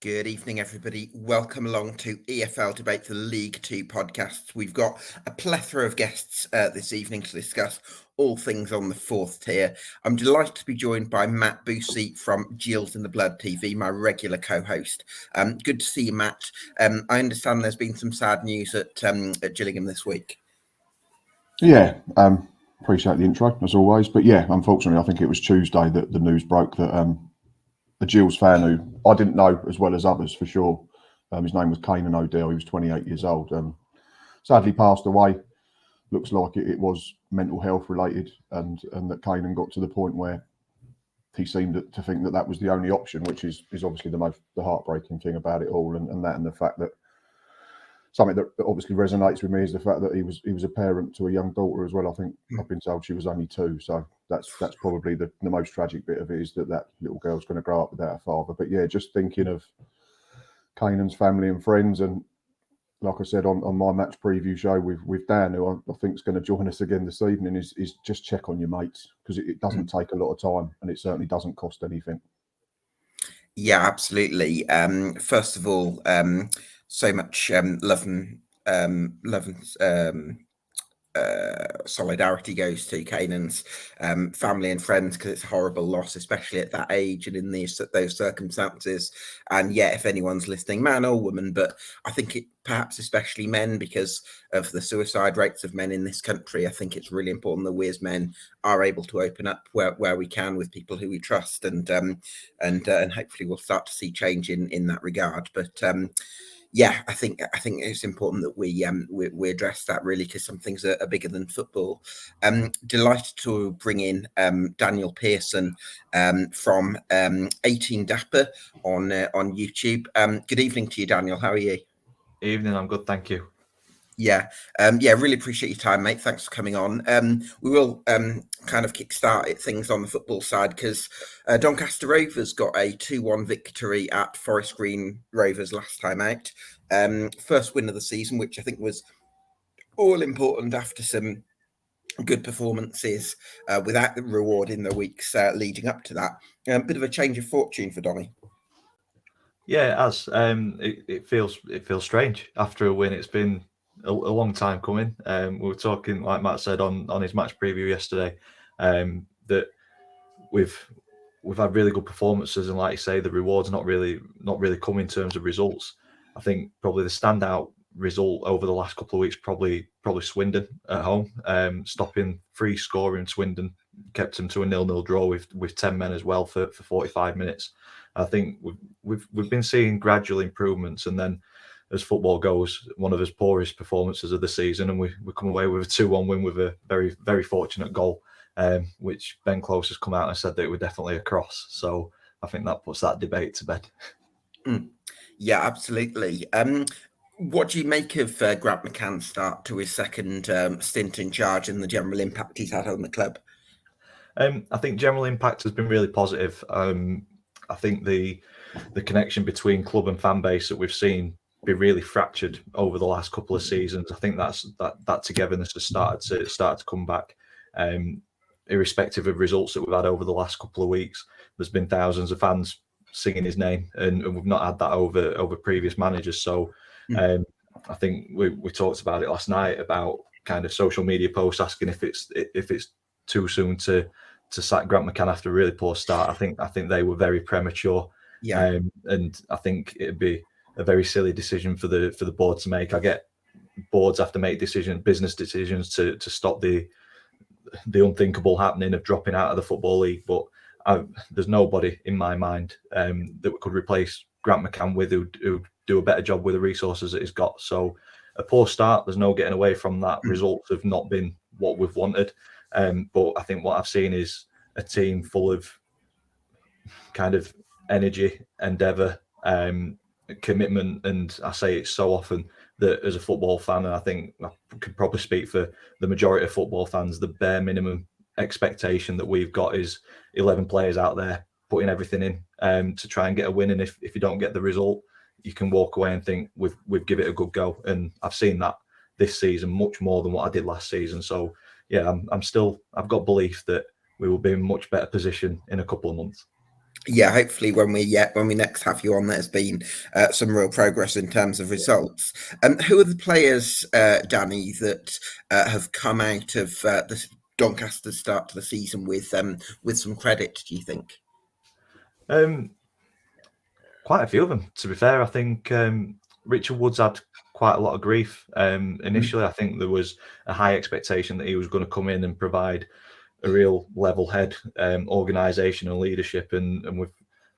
Good evening, everybody. Welcome along to EFL Debate, the League Two podcasts. We've got a plethora of guests this evening to discuss all things on the fourth tier. I'm delighted to be joined by Matt Boosey from Gills In The Blood TV, my regular co-host. Good to see you, Matt. I understand there's been some sad news at Gillingham this week. Yeah, appreciate the intro, as always. But yeah, unfortunately, I think it was Tuesday that the news broke that a Gills fan who I didn't know as well as others for sure, his name was Connor O'Dell, he was 28 years old, sadly passed away. Looks like it was mental health related, and that Kanan got to the point where he seemed to think that was the only option, which is obviously the heartbreaking thing about it all, and the fact that something that obviously resonates with me is the fact that he was a parent to a young daughter as well. I think I've been told she was only 2, so that's probably the most tragic bit of it, is that little girl's going to grow up without a father. But yeah, just thinking of Kanan's family and friends, and like I said on my match preview show with Dan, who I think is going to join us again this evening, is just check on your mates, because it doesn't take a lot of time, and it certainly doesn't cost anything. Yeah, absolutely. First of all, so much love and solidarity goes to Kanan's family and friends, because it's a horrible loss, especially at that age and in those circumstances. And yeah, if anyone's listening, man or woman, but I think it perhaps especially men, because of the suicide rates of men in this country, I think it's really important that we as men are able to open up where we can with people who we trust, and hopefully we'll start to see change in that regard. But yeah, I think it's important that we address that, really, because some things are bigger than football. Delighted to bring in Daniel Pearson from 18Dapper on YouTube. Good evening to you, Daniel. How are you? Evening, I'm good, thank you. Yeah, really appreciate your time, mate. Thanks for coming on. We will kind of kickstart things on the football side, because Doncaster Rovers got a 2-1 victory at Forest Green Rovers last time out. First win of the season, which I think was all important after some good performances without the reward in the weeks leading up to that. Bit of a change of fortune for Donny. Yeah, it has. It feels strange after a win. It's been a long time coming. We were talking, like Matt said on his match preview yesterday, that we've had really good performances, and like you say, the rewards not really come in terms of results. I think probably the standout result over the last couple of weeks probably Swindon at home, stopping free scoring. Swindon kept them to a 0-0 draw with 10 men as well for 45 minutes. I think we've been seeing gradual improvements, and then as football goes, one of his poorest performances of the season, and we come away with a 2-1 win with a very, very fortunate goal, which Ben Close has come out and said that it was definitely a cross. So I think that puts that debate to bed. Yeah, absolutely. What do you make of Grant McCann's start to his second stint in charge, and the general impact he's had on the club? I think general impact has been really positive. I think the connection between club and fan base that we've seen be really fractured over the last couple of seasons. I think that togetherness has started to come back. Irrespective of results that we've had over the last couple of weeks, there's been thousands of fans singing his name, and we've not had that over previous managers. So I think we talked about it last night, about kind of social media posts asking if it's too soon to sack Grant McCann after a really poor start. I think they were very premature. Yeah. And I think it'd be a very silly decision for the board to make. I get boards have to make business decisions to stop the unthinkable happening of dropping out of the Football League, but there's nobody in my mind that could replace Grant McCann with who do a better job with the resources that he's got. So a poor start, there's no getting away from that. Results have not been what we've wanted. But I think what I've seen is a team full of kind of energy, endeavour, commitment. And I say it so often that as a football fan, and I think I could probably speak for the majority of football fans, the bare minimum expectation that we've got is 11 players out there putting everything in to try and get a win. And if you don't get the result, you can walk away and think we've give it a good go. And I've seen that this season much more than what I did last season. So yeah, I've got belief that we will be in a much better position in a couple of months. Yeah, hopefully when we next have you on, there's been some real progress in terms of results. Who are the players, Danny, that have come out of the Doncaster start to the season with some credit? Do you think? Quite a few of them, to be fair. I think Richard Woods had quite a lot of grief initially. I think there was a high expectation that he was going to come in and provide a real level head organisational leadership, and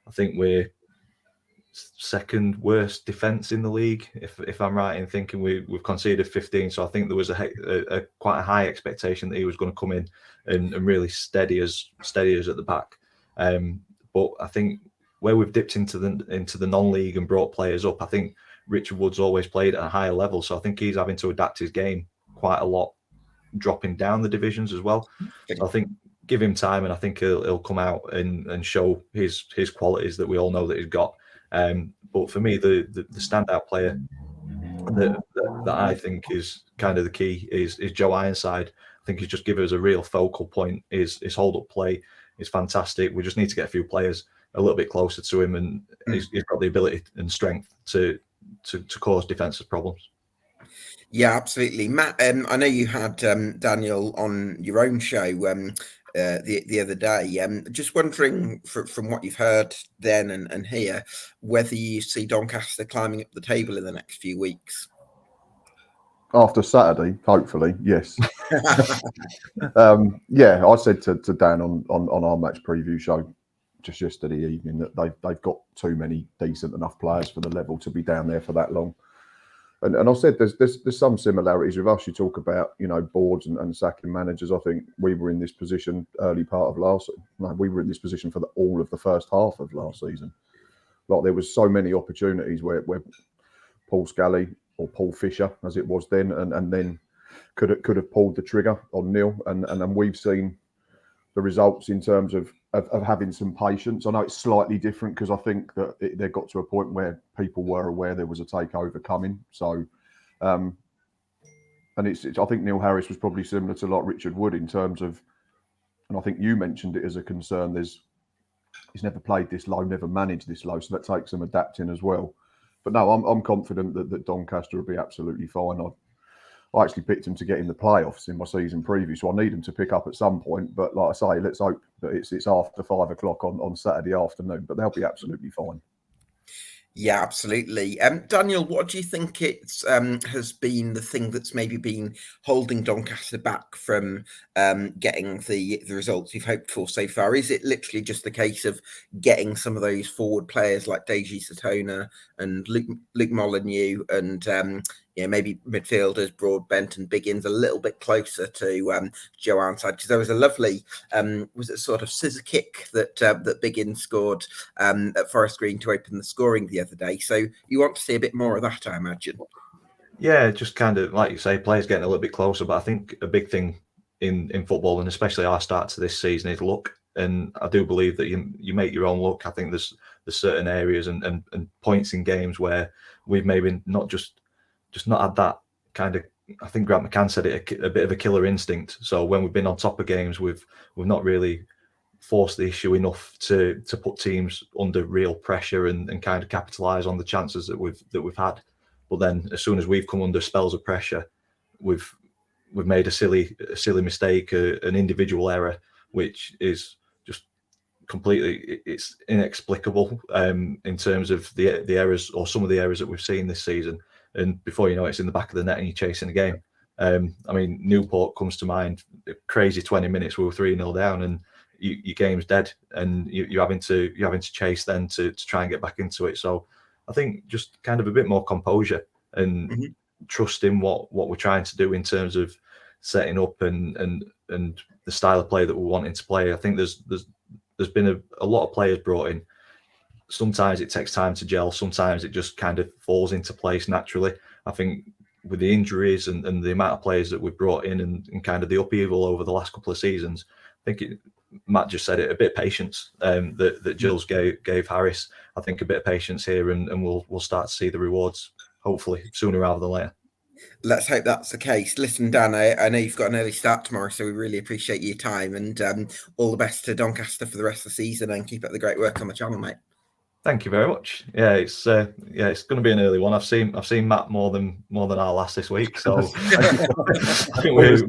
I think we're second worst defence in the league, if I'm right in thinking. We've conceded 15, so I think there was a quite a high expectation that he was going to come in and really steady us at the back. But I think where we've dipped into the non-league and brought players up, I think Richard Woods always played at a higher level, so I think he's having to adapt his game quite a lot, dropping down the divisions as well. So I think give him time, and I think he'll come out and show his qualities that we all know that he's got. But for me, the standout player that I think is kind of the key is Joe Ironside. I think he's just given us a real focal point. His hold up play is fantastic. We just need to get a few players a little bit closer to him, and he's got the ability and strength to cause defensive problems. Yeah, absolutely, Matt. I know you had Daniel on your own show the other day. Just wondering from what you've heard then and here, whether you see Doncaster climbing up the table in the next few weeks. After Saturday, hopefully, yes. Yeah, I said to Dan on our match preview show just yesterday evening that they've got too many decent enough players for the level to be down there for that long. And I said there's some similarities with us. You talk about, boards and sacking managers. I think we were in this position early part of we were in this position for all of the first half of last season. Like there was so many opportunities where Paul Scally or Paul Fisher, as it was then, and then could have pulled the trigger on Neil, and then we've seen the results in terms of having some patience. I know it's slightly different because I think that they got to a point where people were aware there was a takeover coming. So, and I think Neil Harris was probably similar to like Richard Wood in terms of, and I think you mentioned it as a concern. He's never played this low, never managed this low, so that takes some adapting as well. But no, I'm confident that Doncaster will be absolutely fine. I actually picked him to get in the playoffs in my season preview, so I need him to pick up at some point. But like I say, let's hope that it's after 5 o'clock on Saturday afternoon. But they'll be absolutely fine. Yeah, absolutely. Daniel, what do you think it's has been the thing that's maybe been holding Doncaster back from getting the results you've hoped for so far? Is it literally just the case of getting some of those forward players like Deji Satona and Luke Molyneux and maybe midfielders Broadbent and Biggins a little bit closer to Joe Ironside? Because there was a lovely was it sort of scissor kick that Biggins scored at Forest Green to open the scoring the other day. So you want to see a bit more of that, I imagine. Yeah, just kind of like you say, players getting a little bit closer. But I think a big thing in football, and especially our start to this season, is luck. And I do believe that you make your own luck. I think there's certain areas and points in games where we've maybe not not had that kind of. I think Grant McCann said it, a bit of a killer instinct. So when we've been on top of games, we've not really forced the issue enough to put teams under real pressure and kind of capitalise on the chances that we've had. But then as soon as we've come under spells of pressure, we've made a silly mistake, an individual error, which is just completely, it's inexplicable in terms of the errors, or some of the errors that we've seen this season. And before you know it, it's in the back of the net and you're chasing the game. I mean, Newport comes to mind. Crazy 20 minutes, we were 3-0 down, and your game's dead, and you're having to chase then to try and get back into it. So I think just kind of a bit more composure and trust in what we're trying to do in terms of setting up and the style of play that we're wanting to play. I think there's been a lot of players brought in. Sometimes it takes time to gel. Sometimes it just kind of falls into place naturally. I think with the injuries and the amount of players that we've brought in and kind of the upheaval over the last couple of seasons, I think Matt just said it, a bit of patience that Gills gave Harris. I think a bit of patience here, and we'll start to see the rewards hopefully sooner rather than later. Let's hope that's the case. Listen, Dan, I know you've got an early start tomorrow, so we really appreciate your time, and all the best to Doncaster for the rest of the season, and keep up the great work on the channel, mate. Thank you very much. Yeah, it's going to be an early one. I've seen Matt more than our last this week, so I think we'll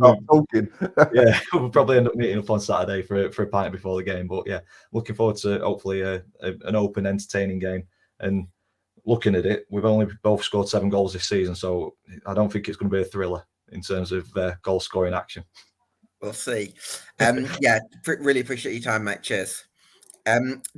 probably end up meeting up on Saturday for a pint before the game. But yeah, looking forward to hopefully an open, entertaining game. And looking at it, we've only both scored 7 goals this season, so I don't think it's going to be a thriller in terms of goal scoring action. We'll see. Really appreciate your time, mate. Cheers.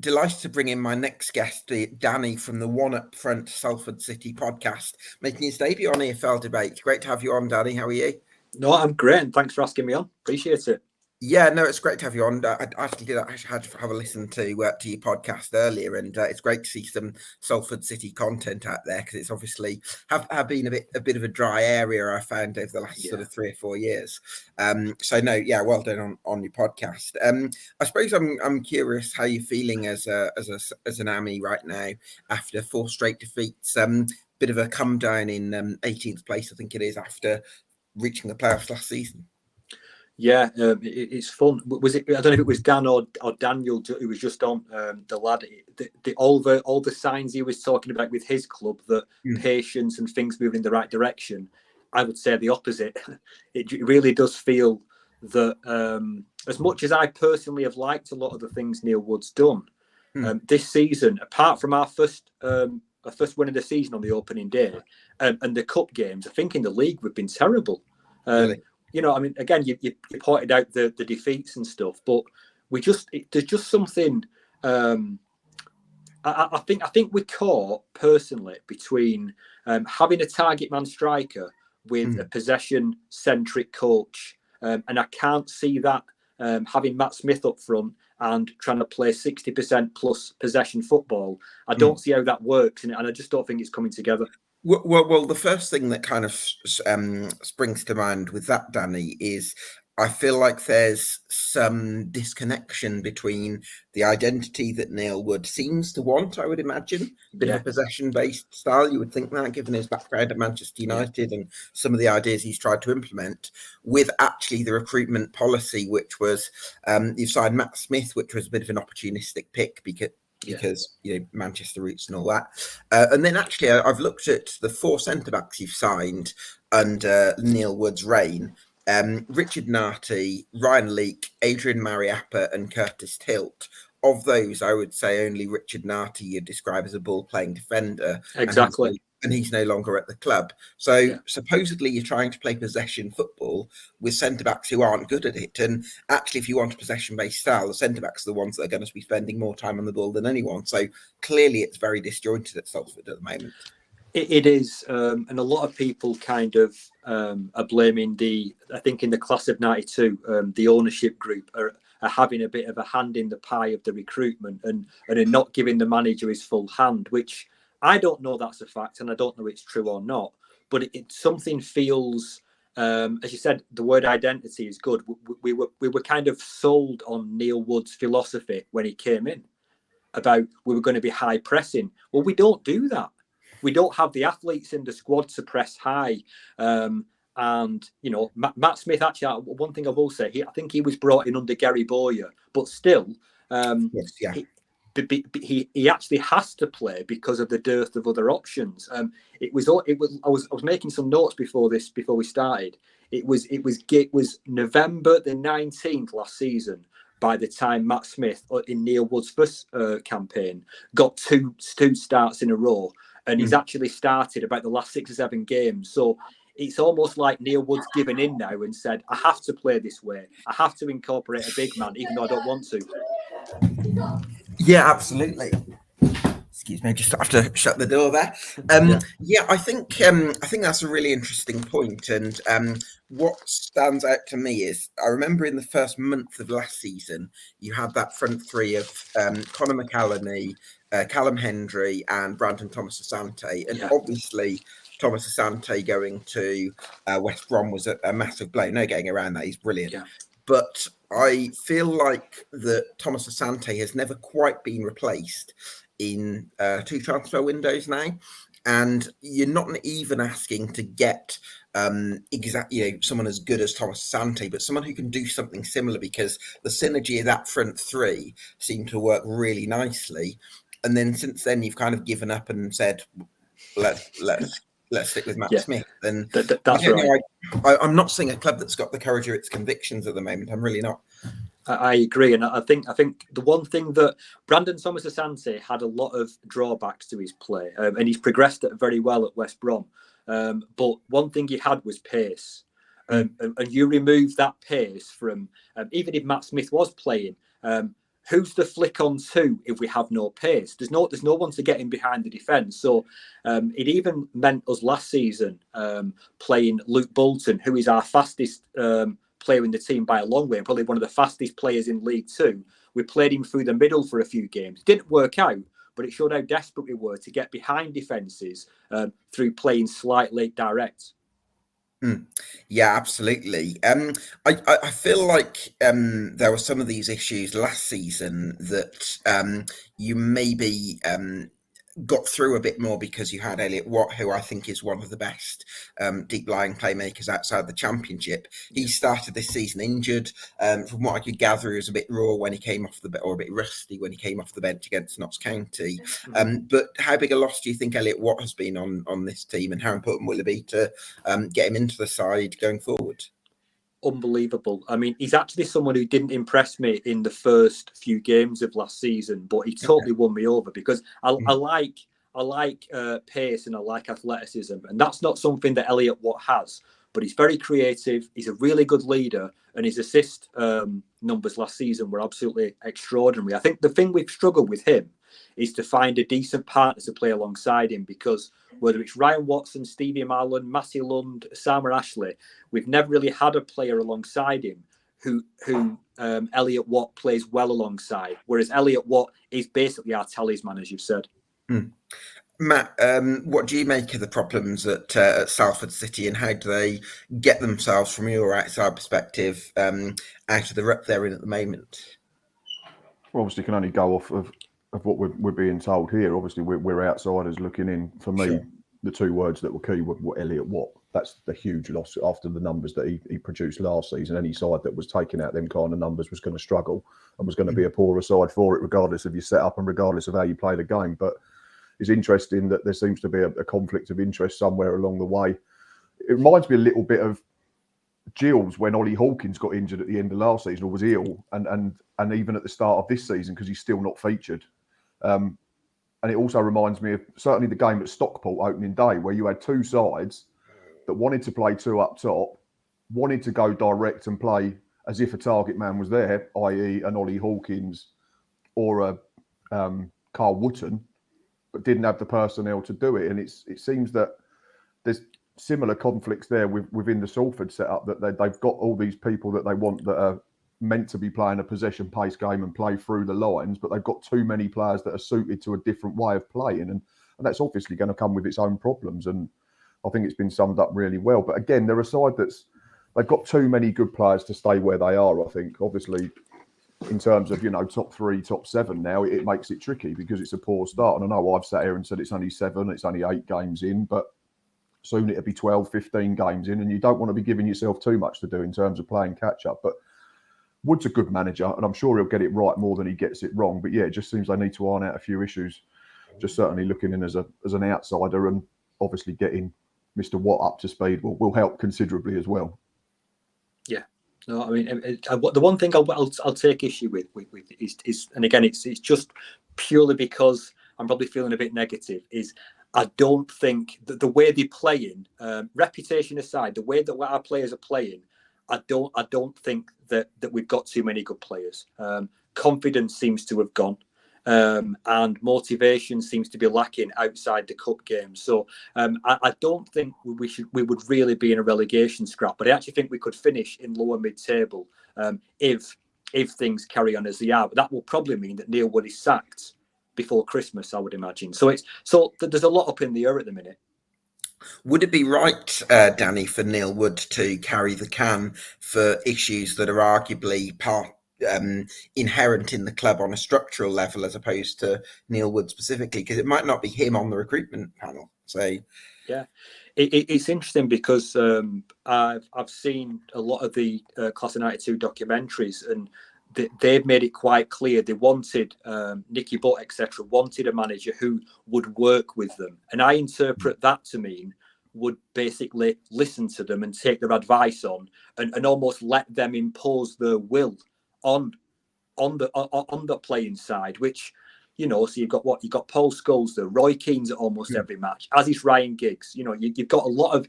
Delighted to bring in my next guest, Danny from the One Up Front Salford City podcast, making his debut on EFL Debate. Great to have you on, Danny. How are you? No, I'm great, and thanks for asking me on. Appreciate it. Yeah, no, it's great to have you on. I actually had to have a listen to your podcast earlier, and it's great to see some Salford City content out there, because it's obviously have been a bit of a dry area, I found, over the last sort of 3 or 4 years. So no, yeah, well done on your podcast. I suppose I'm curious how you're feeling as an AMI right now after 4 straight defeats. Bit of a come down in 18th place, I think it is, after reaching the playoffs last season. Yeah, it's fun. Was it? I don't know if it was Dan or Daniel who was just on, the lad. All the signs he was talking about with his club, that patience and things moving in the right direction. I would say the opposite. It really does feel that as much as I personally have liked a lot of the things Neil Wood's done this season, apart from our first win of the season on the opening day and the cup games, I think in the league we've been terrible. Really? You know, I mean, again, you pointed out the defeats and stuff, but there's just something. I think we're caught personally between having a target man striker with a possession centric coach, and I can't see that having Matt Smith up front and trying to play 60% plus possession football. I don't see how that works, and I just don't think it's coming together. Well, the first thing that kind of springs to mind with that, Danny, is I feel like there's some disconnection between the identity that Neil Wood seems to want, I would imagine, a bit of a possession-based style. You would think that, given his background at Manchester United and some of the ideas he's tried to implement, with actually the recruitment policy, which was you've signed Matt Smith, which was a bit of an opportunistic pick because you know, Manchester roots and all that. And then actually I've looked at the 4 centre-backs you've signed under Neil Wood's reign. Richard Narty, Ryan Leake, Adrian Mariappa and Curtis Tilt. Of those, I would say only Richard Narty you'd describe as a ball-playing defender. Exactly. And he's no longer at the club. So supposedly you're trying to play possession football with centre-backs who aren't good at it. And actually, if you want a possession-based style, the centre-backs are the ones that are going to be spending more time on the ball than anyone. So clearly it's very disjointed at Salford at the moment. It is. And a lot of people kind of are blaming I think in the class of 92, the ownership group are having a bit of a hand in the pie of the recruitment and are not giving the manager his full hand, which I don't know that's a fact, and I don't know it's true or not, but something feels, as you said, the word identity is good. We were kind of sold on Neil Wood's philosophy when he came in about we were going to be high pressing. Well, we don't do that. We don't have the athletes in the squad to press high. And, you know, Matt Smith, actually, one thing I will say, I think he was brought in under Gary Bowyer, but still, he actually has to play because of the dearth of other options. I was making some notes before we started. It was November the 19th last season by the time Matt Smith in Neil Wood's first campaign got two starts in a row, and he's actually started about the last 6 or 7 games. So it's almost like Neil Wood's given in now and said, I have to play this way. I have to incorporate a big man, even though I don't want to. Yeah, absolutely. Excuse me, I just have to shut the door there. I think that's a really interesting point. And what stands out to me is I remember in the first month of last season, you had that front three of Connor Mahoney, Callum Hendry and Brandon Thomas Asante. And obviously Thomas Asante going to West Brom was a massive blow. No getting around that. He's brilliant. Yeah. But I feel like that Thomas Asante has never quite been replaced in 2 transfer windows now. And you're not even asking to get exactly, someone as good as Thomas Asante, but someone who can do something similar, because the synergy of that front three seemed to work really nicely. And then since then, you've kind of given up and said, let's stick with Matt Yeah, Smith. And that's right. I'm not seeing a club that's got the courage of its convictions at the moment. I'm really not. I agree, and I think the one thing that Brandon Thomas Asante had a lot of drawbacks to his play, and he's progressed very well at West Brom. But one thing he had was pace, and you remove that pace from even if Matt Smith was playing. Who's the flick on to if we have no pace? There's no one to get in behind the defence. So it even meant us last season playing Luke Bolton, who is our fastest player in the team by a long way, and probably one of the fastest players in League Two. We played him through the middle for a few games. It didn't work out, but it showed how desperate we were to get behind defences through playing slightly direct. Yeah, absolutely. I feel like there were some of these issues last season that you maybe got through a bit more because you had Elliot Watt, who I think is one of the best deep lying playmakers outside the Championship. He started this season injured. From what I could gather, he was a bit raw when he came off or a bit rusty when he came off the bench against Notts County. But how big a loss do you think Elliot Watt has been on this team, and how important will it be to get him into the side going forward? Unbelievable. I mean, he's actually someone who didn't impress me in the first few games of last season, but he totally won me over because I like pace and I like athleticism, and that's not something that Elliot Watt has. But he's very creative. He's a really good leader, and his assist numbers last season were absolutely extraordinary. I think the thing we've struggled with him is to find a decent partner to play alongside him, because whether it's Ryan Watson, Stevie Marlon, Matthew Lund, Sama Ashley, we've never really had a player alongside him who Elliot Watt plays well alongside, whereas Elliot Watt is basically our talisman, as you've said. Matt, what do you make of the problems at Salford City, and how do they get themselves, from your outside perspective, out of the rut they're in at the moment? Well, obviously, can only go off of what we're being told here. Obviously, we're outsiders looking in. For me, sure, the two words that were key were Elliot Watt. That's the huge loss after the numbers that he produced last season. Any side that was taking out them kind of numbers was going to struggle and was going to be a poorer side for it, regardless of your setup and regardless of how you play the game. But it's interesting that there seems to be a conflict of interest somewhere along the way. It reminds me a little bit of Gills when Ollie Hawkins got injured at the end of last season, or was ill, and even at the start of this season, because he's still not featured. And it also reminds me of certainly the game at Stockport opening day, where you had two sides that wanted to play two up top, wanted to go direct and play as if a target man was there, i.e. an Ollie Hawkins or a Carl Wootton, but didn't have the personnel to do it. And it seems that there's similar conflicts there within the Salford setup, that they've got all these people that they want that are meant to be playing a possession-based game and play through the lines, but they've got too many players that are suited to a different way of playing, and that's obviously going to come with its own problems. And I think it's been summed up really well. But again, they're a side they've got too many good players to stay where they are. I think, obviously, in terms of top 3, top 7 now, it makes it tricky because it's a poor start. And I know I've sat here and said it's only 7, it's only 8 games in, but soon it'll be 12, 15 games in, and you don't want to be giving yourself too much to do in terms of playing catch up. But Wood's a good manager, and I'm sure he'll get it right more than he gets it wrong. But yeah, it just seems they need to iron out a few issues. Just certainly looking in as an outsider, and obviously getting Mr. Watt up to speed will help considerably as well. Yeah. No, I mean, the one thing I'll take issue with is, and again, it's just purely because I'm probably feeling a bit negative, is I don't think that the way they're playing, reputation aside, the way that our players are playing, I don't think that we've got too many good players. Confidence seems to have gone, and motivation seems to be lacking outside the cup game. So I don't think we would really be in a relegation scrap. But I actually think we could finish in lower mid-table if things carry on as they are. But that will probably mean that Neil Wood is sacked before Christmas, I would imagine. So there's a lot up in the air at the minute. Would it be right, Danny, for Neil Wood to carry the can for issues that are arguably inherent in the club on a structural level, as opposed to Neil Wood specifically? Because it might not be him on the recruitment panel. So Yeah, it's interesting because I've seen a lot of the Class of '92 documentaries, and they've made it quite clear they wanted Nicky Butt, etc., wanted a manager who would work with them, and I interpret that to mean would basically listen to them and take their advice on, and almost let them impose their will on the playing side, which, you know, so you've got Paul Scholes there, Roy Keane's at almost every match, as is Ryan Giggs. You know, you've got a lot of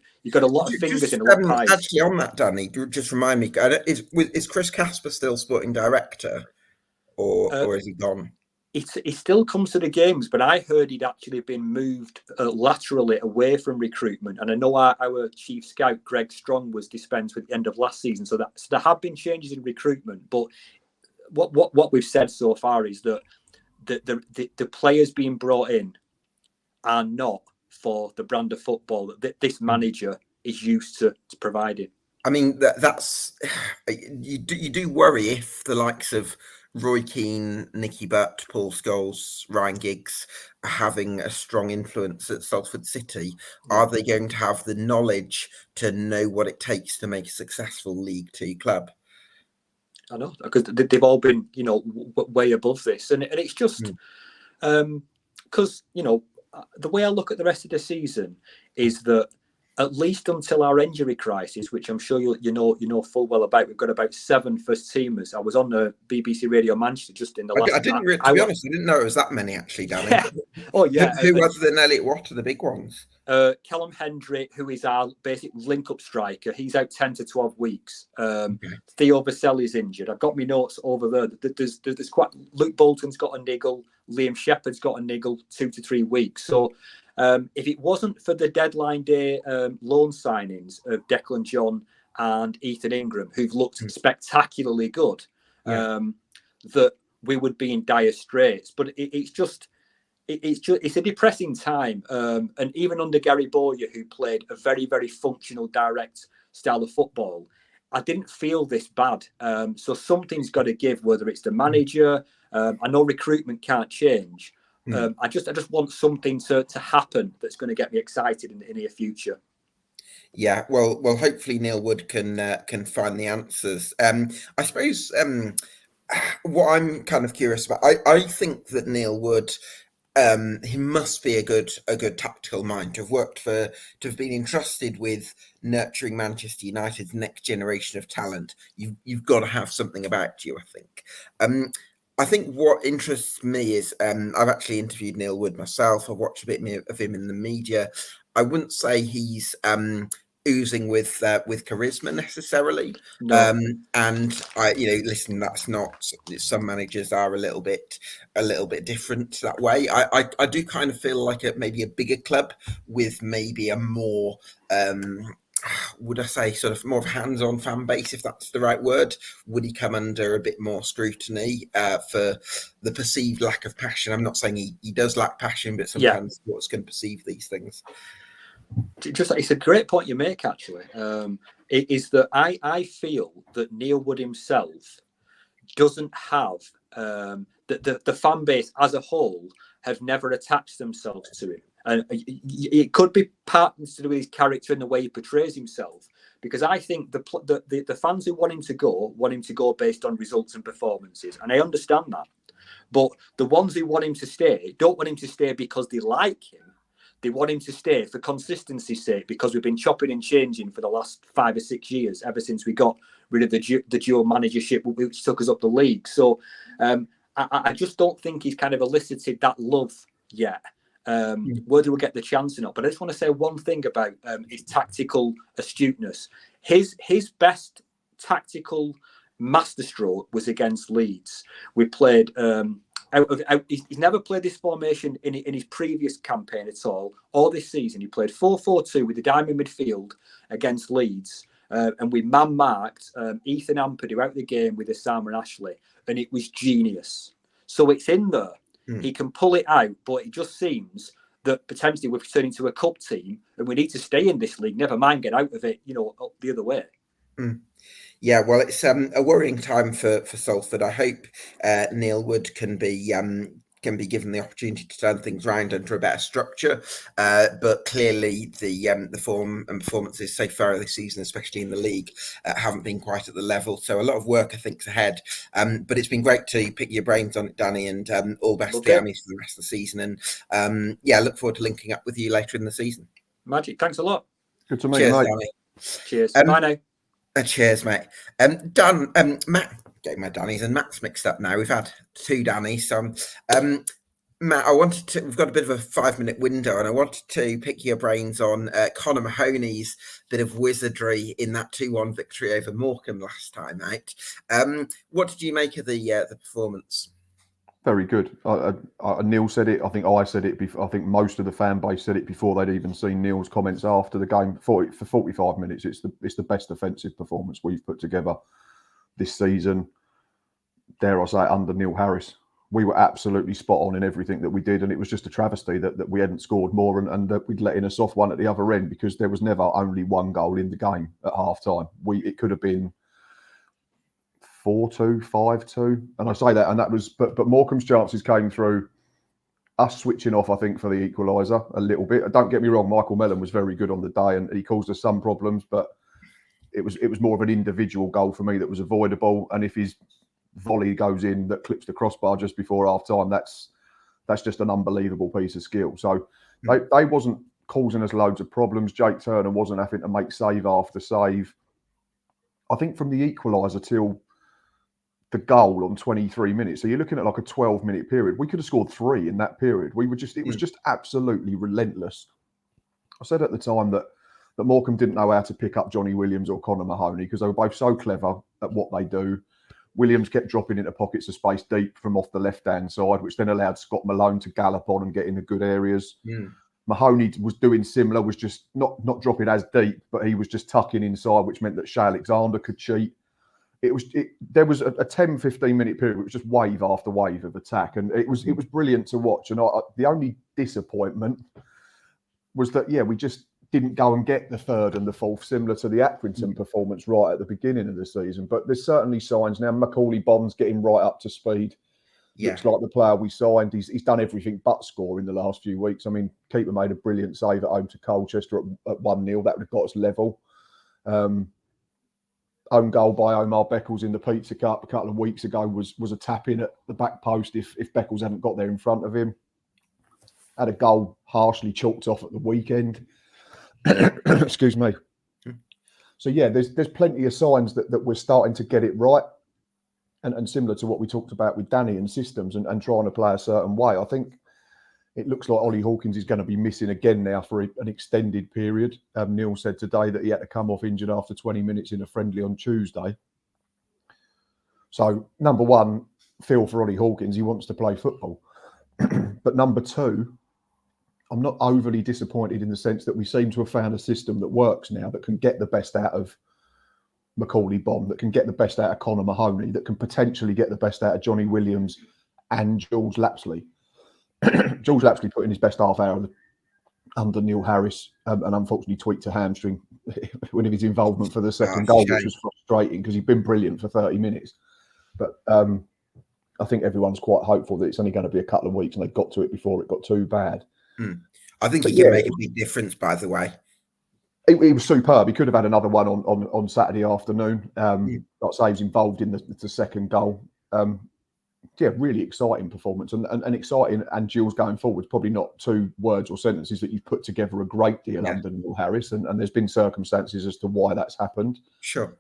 fingers Just, in a lot of pies. actually, on that, Danny, just remind me, is Chris Casper still sporting director, or is he gone? He still comes to the games, but I heard he'd actually been moved laterally away from recruitment. And I know our chief scout, Greg Strong, was dispensed with the end of last season. So there have been changes in recruitment. But what we've said so far is that the players being brought in are not for the brand of football that this manager is used to providing. I mean, that's you do worry if the likes of Roy Keane, Nicky Butt, Paul Scholes, Ryan Giggs are having a strong influence at Salford City. Are they going to have the knowledge to know what it takes to make a successful League Two club? I know, because they've all been, you know, way above this, and it's just because you know, the way I look at the rest of the season is that at least until our injury crisis, which I'm sure you know full well about, we've got about 7 first teamers. I was on the BBC Radio Manchester just in the last. I didn't, to be honest, I didn't know it was that many actually, Danny. Yeah. Oh yeah. Who other than Elliot Watt are the big ones? Callum Hendry, who is our basic link-up striker, he's out 10 to 12 weeks. Theo Vaselli's injured. I've got my notes over there. There's quite. Luke Bolton's got a niggle. Liam Shepherd's got a niggle, 2 to 3 weeks. So if it wasn't for the deadline day loan signings of Declan John and Ethan Ingram, who've looked spectacularly good, that we would be in dire straits. But it's a depressing time, and even under Gary Bowyer, who played a very, very functional, direct style of football, I didn't feel this bad. So something's got to give, whether it's the manager. I know recruitment can't change. I just want something to happen that's going to get me excited in the near future. Yeah, well, hopefully Neil Wood can find the answers. I suppose what I'm kind of curious about, I think that Neil Wood, he must be a good tactical mind to have been entrusted with nurturing Manchester United's next generation of talent. You've got to have something about you, I think. I think what interests me is I've actually interviewed Neil Wood myself. I've watched a bit of him in the media. I wouldn't say he's oozing with charisma necessarily. No. And I, listen, that's not. Some managers are a little bit different that way. I do kind of feel like maybe a bigger club with maybe a more would I say sort of more of a hands-on fan base, if that's the right word? Would he come under a bit more scrutiny for the perceived lack of passion? I'm not saying he does lack passion, but sometimes supporters can perceive these things. It's a great point you make, actually. It is that I feel that Neil Wood himself doesn't have the fan base as a whole have never attached themselves to him. And it could be partly to do with his character and the way he portrays himself, because I think the fans who want him to go based on results and performances, and I understand that. But the ones who want him to stay don't want him to stay because they like him. They want him to stay for consistency's sake, because we've been chopping and changing for the last 5 or 6 years, ever since we got rid of the dual managership, which took us up the league. So I just don't think he's kind of elicited that love yet. Whether we'll get the chance or not. But I just want to say one thing about his tactical astuteness. His best tactical masterstroke was against Leeds. We played he's never played this formation in his previous campaign at all, or this season. He played 4-4-2 with the diamond midfield against Leeds, and we man-marked Ethan Ampadu out the game with Osama and Ashley, and it was genius. So it's in there. He can pull it out, but it just seems that potentially we're turning into a cup team, and we need to stay in this league. Never mind get out of it, up the other way. Yeah, well, it's a worrying time for Salford. I hope Neil Wood can can be given the opportunity to turn things around under a better structure. But clearly the form and performances so far this season, especially in the league, haven't been quite at the level. So a lot of work, I think, is ahead. But it's been great to pick your brains on it, Danny, and all best to the Amis for the rest of the season. And I look forward to linking up with you later in the season. Magic. Thanks a lot. Good to meet Cheers, you, mate. Danny. Cheers. Bye now. Cheers, mate. Matt, getting my Dannys and Matt's mixed up now. We've had two Dannys. So, Matt, we've got a bit of a 5-minute window, and I wanted to pick your brains on Connor Mahoney's bit of wizardry in that 2-1 victory over Morecambe last time out. What did you make of the performance? Very good. Neil said it. I think I said it before. I think most of the fan base said it before they'd even seen Neil's comments after the game. For 45 minutes, it's the best offensive performance we've put together this season. Dare I say, under Neil Harris, we were absolutely spot on in everything that we did, and it was just a travesty that we hadn't scored more and that we'd let in a soft one at the other end, because there was never only one goal in the game at half time. It could have been 4-2, 5-2, and I say that, and that was, but Morecambe's chances came through us switching off, I think, for the equaliser a little bit. Don't get me wrong, Michael Mellon was very good on the day, and he caused us some problems, but it was more of an individual goal for me that was avoidable. And if his volley goes in that clips the crossbar just before half time, that's just an unbelievable piece of skill. So they wasn't causing us loads of problems. Jake Turner wasn't having to make save after save. I think from the equaliser till the goal on 23 minutes, so you're looking at like a 12-minute period. We could have scored 3 in that period. It was just absolutely relentless. I said at the time that Morecambe didn't know how to pick up Johnny Williams or Connor Mahoney, because they were both so clever at what they do. Williams kept dropping into pockets of space deep from off the left-hand side, which then allowed Scott Malone to gallop on and get in the good areas. Mahoney was doing similar, was just not dropping as deep, but he was just tucking inside, which meant that Shea Alexander could cheat. There was a 10-15 minute period which was just wave after wave of attack, and it was brilliant to watch. And the only disappointment was that we just didn't go and get the third and the fourth, similar to the Accrington performance right at the beginning of the season. But there's certainly signs now. Macaulay Bond's getting right up to speed. Looks like the player we signed. He's done everything but score in the last few weeks. I mean, keeper made a brilliant save at home to Colchester at 1-0. That would have got us level. Own goal by Omar Beckles in the Pizza Cup a couple of weeks ago was a tap in at the back post if Beckles hadn't got there in front of him. Had a goal harshly chalked off at the weekend. Excuse me. So there's plenty of signs that we're starting to get it right, and similar to what we talked about with Danny and systems and trying to play a certain way. I think it looks like Ollie Hawkins is going to be missing again now for an extended period. Neil said today that he had to come off injured after 20 minutes in a friendly on Tuesday. So number one, feel for Ollie Hawkins. He wants to play football. But number two, I'm not overly disappointed in the sense that we seem to have found a system that works now, that can get the best out of Macaulay Bond, that can get the best out of Connor Mahoney, that can potentially get the best out of Johnny Williams and Jules Lapsley. Jules Lapsley put in his best half hour under Neil Harris, and unfortunately tweaked a hamstring with his involvement for the second goal, which was frustrating because he'd been brilliant for 30 minutes. But I think everyone's quite hopeful that it's only going to be a couple of weeks and they got to it before it got too bad. I think he can make a big difference, by the way. He was superb. He could have had another one on Saturday afternoon. Like I say, he was involved in the second goal. Really exciting performance and exciting. And Gills going forward, probably not 2 words or sentences that you've put together a great deal under Neil Harris. And there's been circumstances as to why that's happened. Sure.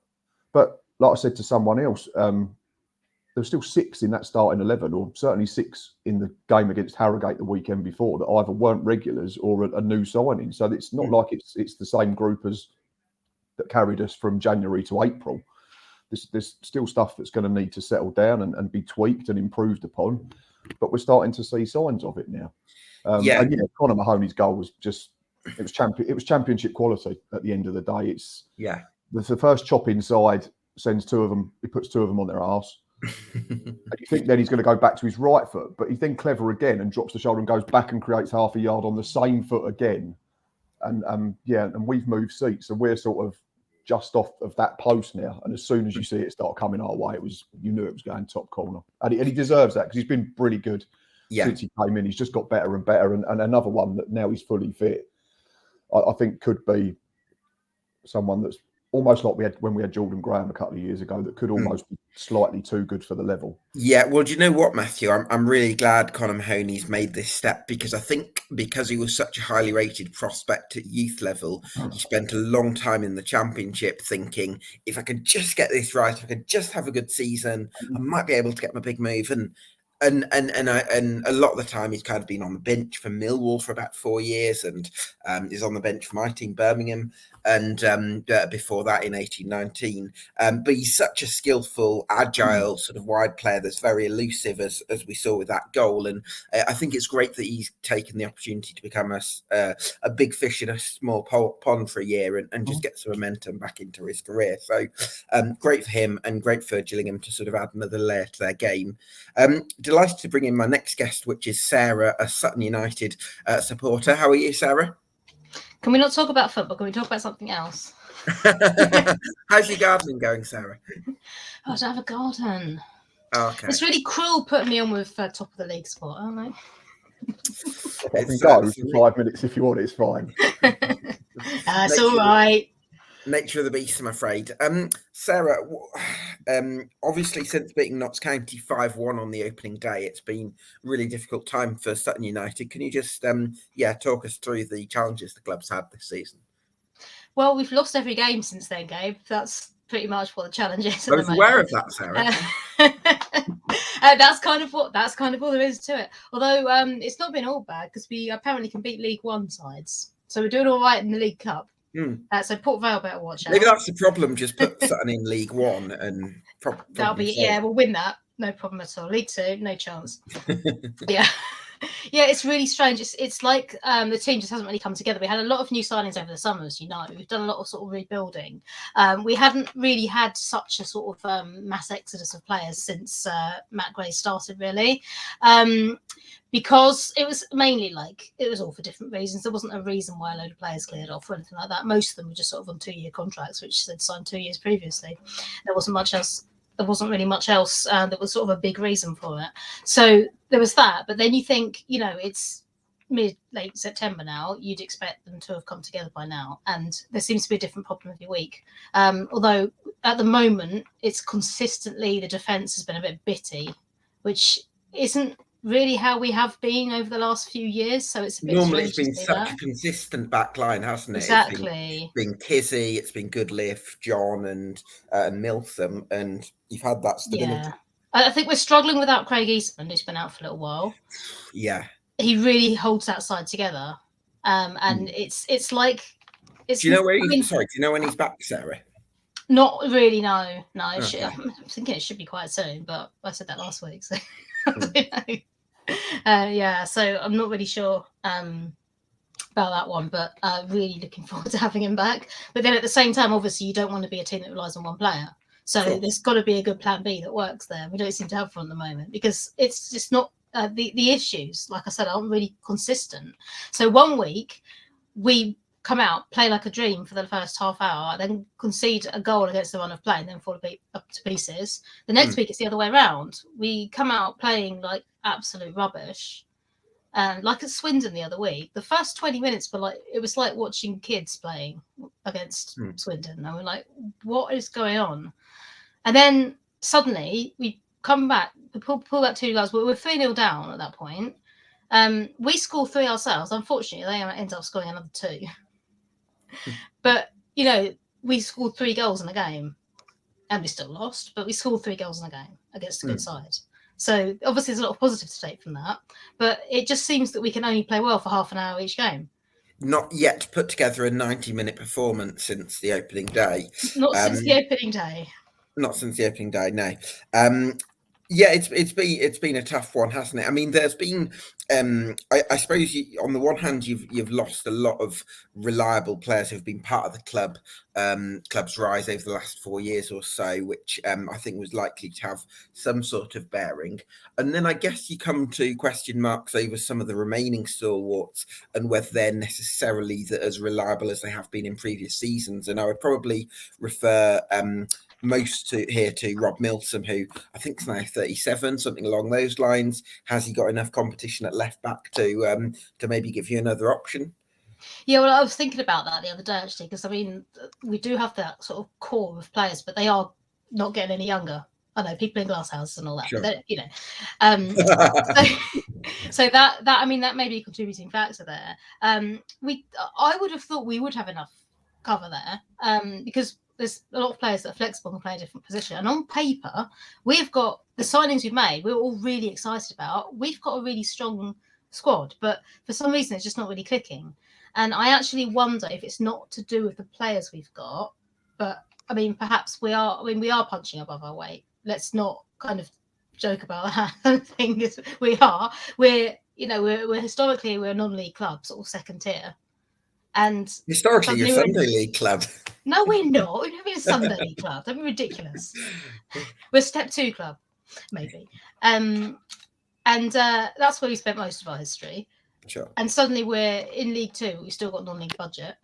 But like I said to someone else, there were still 6 in that starting 11, or certainly 6 in the game against Harrogate the weekend before, that either weren't regulars or a new signing. So it's not like it's the same group as that carried us from January to April. There's still stuff that's going to need to settle down and be tweaked and improved upon, but we're starting to see signs of it now. And Connor Mahoney's goal was it was championship quality at the end of the day. It's the first chop inside sends 2 of them. He puts 2 of them on their arse. And you think then he's going to go back to his right foot, but he's then clever again and drops the shoulder and goes back and creates half a yard on the same foot again. And we've moved seats, so we're sort of just off of that post now. And as soon as you see it start coming our way, you knew it was going top corner. And he deserves that because he's been really good since he came in. He's just got better and better. And another one that now he's fully fit, I think could be someone that's almost like we had when we had Jordan Graham a couple of years ago, that could almost be slightly too good for the level. Yeah, well, do you know what, Matthew? I'm really glad Connor Mahoney's made this step, because I think because he was such a highly rated prospect at youth level, he spent a long time in the Championship thinking, if I could just get this right, if I could just have a good season, I might be able to get my big move. And a lot of the time he's kind of been on the bench for Millwall for about 4 years, and is on the bench for my team, Birmingham, and before that in 18-19. But he's such a skillful, agile, sort of wide player that's very elusive, as we saw with that goal. And I think it's great that he's taken the opportunity to become a big fish in a small pond for a year, and just get some momentum back into his career. So great for him, and great for Gillingham to sort of add another layer to their game. Delighted to bring in my next guest, which is Sarah, a Sutton United supporter. How are you, Sarah? Can we not talk about football? Can we talk about something else? How's your gardening going, Sarah? Oh, I don't have a garden. Oh, okay. It's really cruel putting me on with top of the league spot, aren't I? I can go for 5 minutes if you want. It's fine. That's all right. Nature of the beast, I'm afraid. Sarah, obviously since beating Notts County 5-1 on the opening day, it's been a really difficult time for Sutton United. Can you just talk us through the challenges the club's had this season? Well, we've lost every game since then, Gabe. That's pretty much what the challenge is. I was aware of that, Sarah. That's kind of all there is to it. Although it's not been all bad, because we apparently can beat League One sides, so we're doing all right in the League Cup. So Port Vale better watch out. Maybe that's the problem. Just put Sutton in League One, and that'll be we'll win that. No problem at all. League Two, no chance. Yeah. It's really strange. It's like the team just hasn't really come together. We had a lot of new signings over the summer, as you know. We've done a lot of sort of rebuilding. We hadn't really had such a sort of mass exodus of players since Matt Gray started, really. Because it was mainly it was all for different reasons. There wasn't a reason why a load of players cleared off or anything like that. Most of them were just sort of on 2-year contracts, which they'd signed 2 years previously. There wasn't much else. There wasn't really much else that was sort of a big reason for it. So there was that. But then you think, it's late September now. You'd expect them to have come together by now. And there seems to be a different problem every week. Although at the moment, it's consistently the defence has been a bit bitty, which isn't really how we have been over the last few years. So it's a bit normally it's been such a consistent back line, hasn't it? Exactly. It's been Kizzy, it's been Goodliff, John, and Milsom, and you've had that stability. Yeah, I think we're struggling without Craig Eastman, who's been out for a little while. Yeah, he really holds that side together, and it's like it's. Do you know where he's? Sorry, do you know when he's back, Sarah? Not really. No. Okay. I'm thinking it should be quite soon, but I said that last week, so I don't know. So I'm not really sure about that one, but really looking forward to having him back. But then at the same time, obviously, you don't want to be a team that relies on one player. So there's got to be a good plan B that works there. We don't seem to have one at the moment because it's just not the issues, like I said, aren't really consistent. So 1 week we come out, play like a dream for the first half hour, then concede a goal against the run of play and then fall up to pieces. The next week it's the other way around. We come out playing like absolute rubbish. Like at Swindon the other week, the first 20 minutes were it was like watching kids playing against Swindon. And we're like, what is going on? And then suddenly we come back, we pull that 2 goals. We're 3-0 down at that point. We score 3 ourselves. Unfortunately, they end up scoring another 2. But, we scored 3 goals in a game and we still lost, but we scored 3 goals in a game against a good side. So obviously there's a lot of positive to take from that, but it just seems that we can only play well for half an hour each game. Not yet put together a 90-minute performance since the opening day. Not since the opening day. Not since the opening day, no. It's been a tough one, hasn't it? I mean, there's been, I suppose, on the one hand, you've lost a lot of reliable players who've been part of the club's rise over the last 4 years or so, which I think was likely to have some sort of bearing. And then I guess you come to question marks over some of the remaining stalwarts and whether they're necessarily as reliable as they have been in previous seasons. And I would probably refer most here to Rob Milsom, who I think is now 37, something along those lines. Has he got enough competition at left back to maybe give you another option? Yeah, well, I was thinking about that the other day actually, because I mean, we do have that sort of core of players, but they are not getting any younger. I know people in glass houses and all that, Sure. but you know, so that I mean that may be a contributing factor there. I would have thought we would have enough cover there, because there's a lot of players that are flexible and play a different position. And on paper, we've got the signings we've made. We're all really excited about. We've got a really strong squad, but for some reason, it's just not really clicking. And I actually wonder if it's not to do with the players we've got, but I mean, perhaps we are. I mean, we are punching above our weight. Let's not kind of joke about that thing. We are. We're historically we're a non-league club, sort of second tier. And historically, you're a Sunday League club. No, we're not. We're not a Sunday League club. That'd be ridiculous. We're a Step 2 club, maybe. And that's where we spent most of our history. Sure. And suddenly we're in League 2. We've still got non-league budget.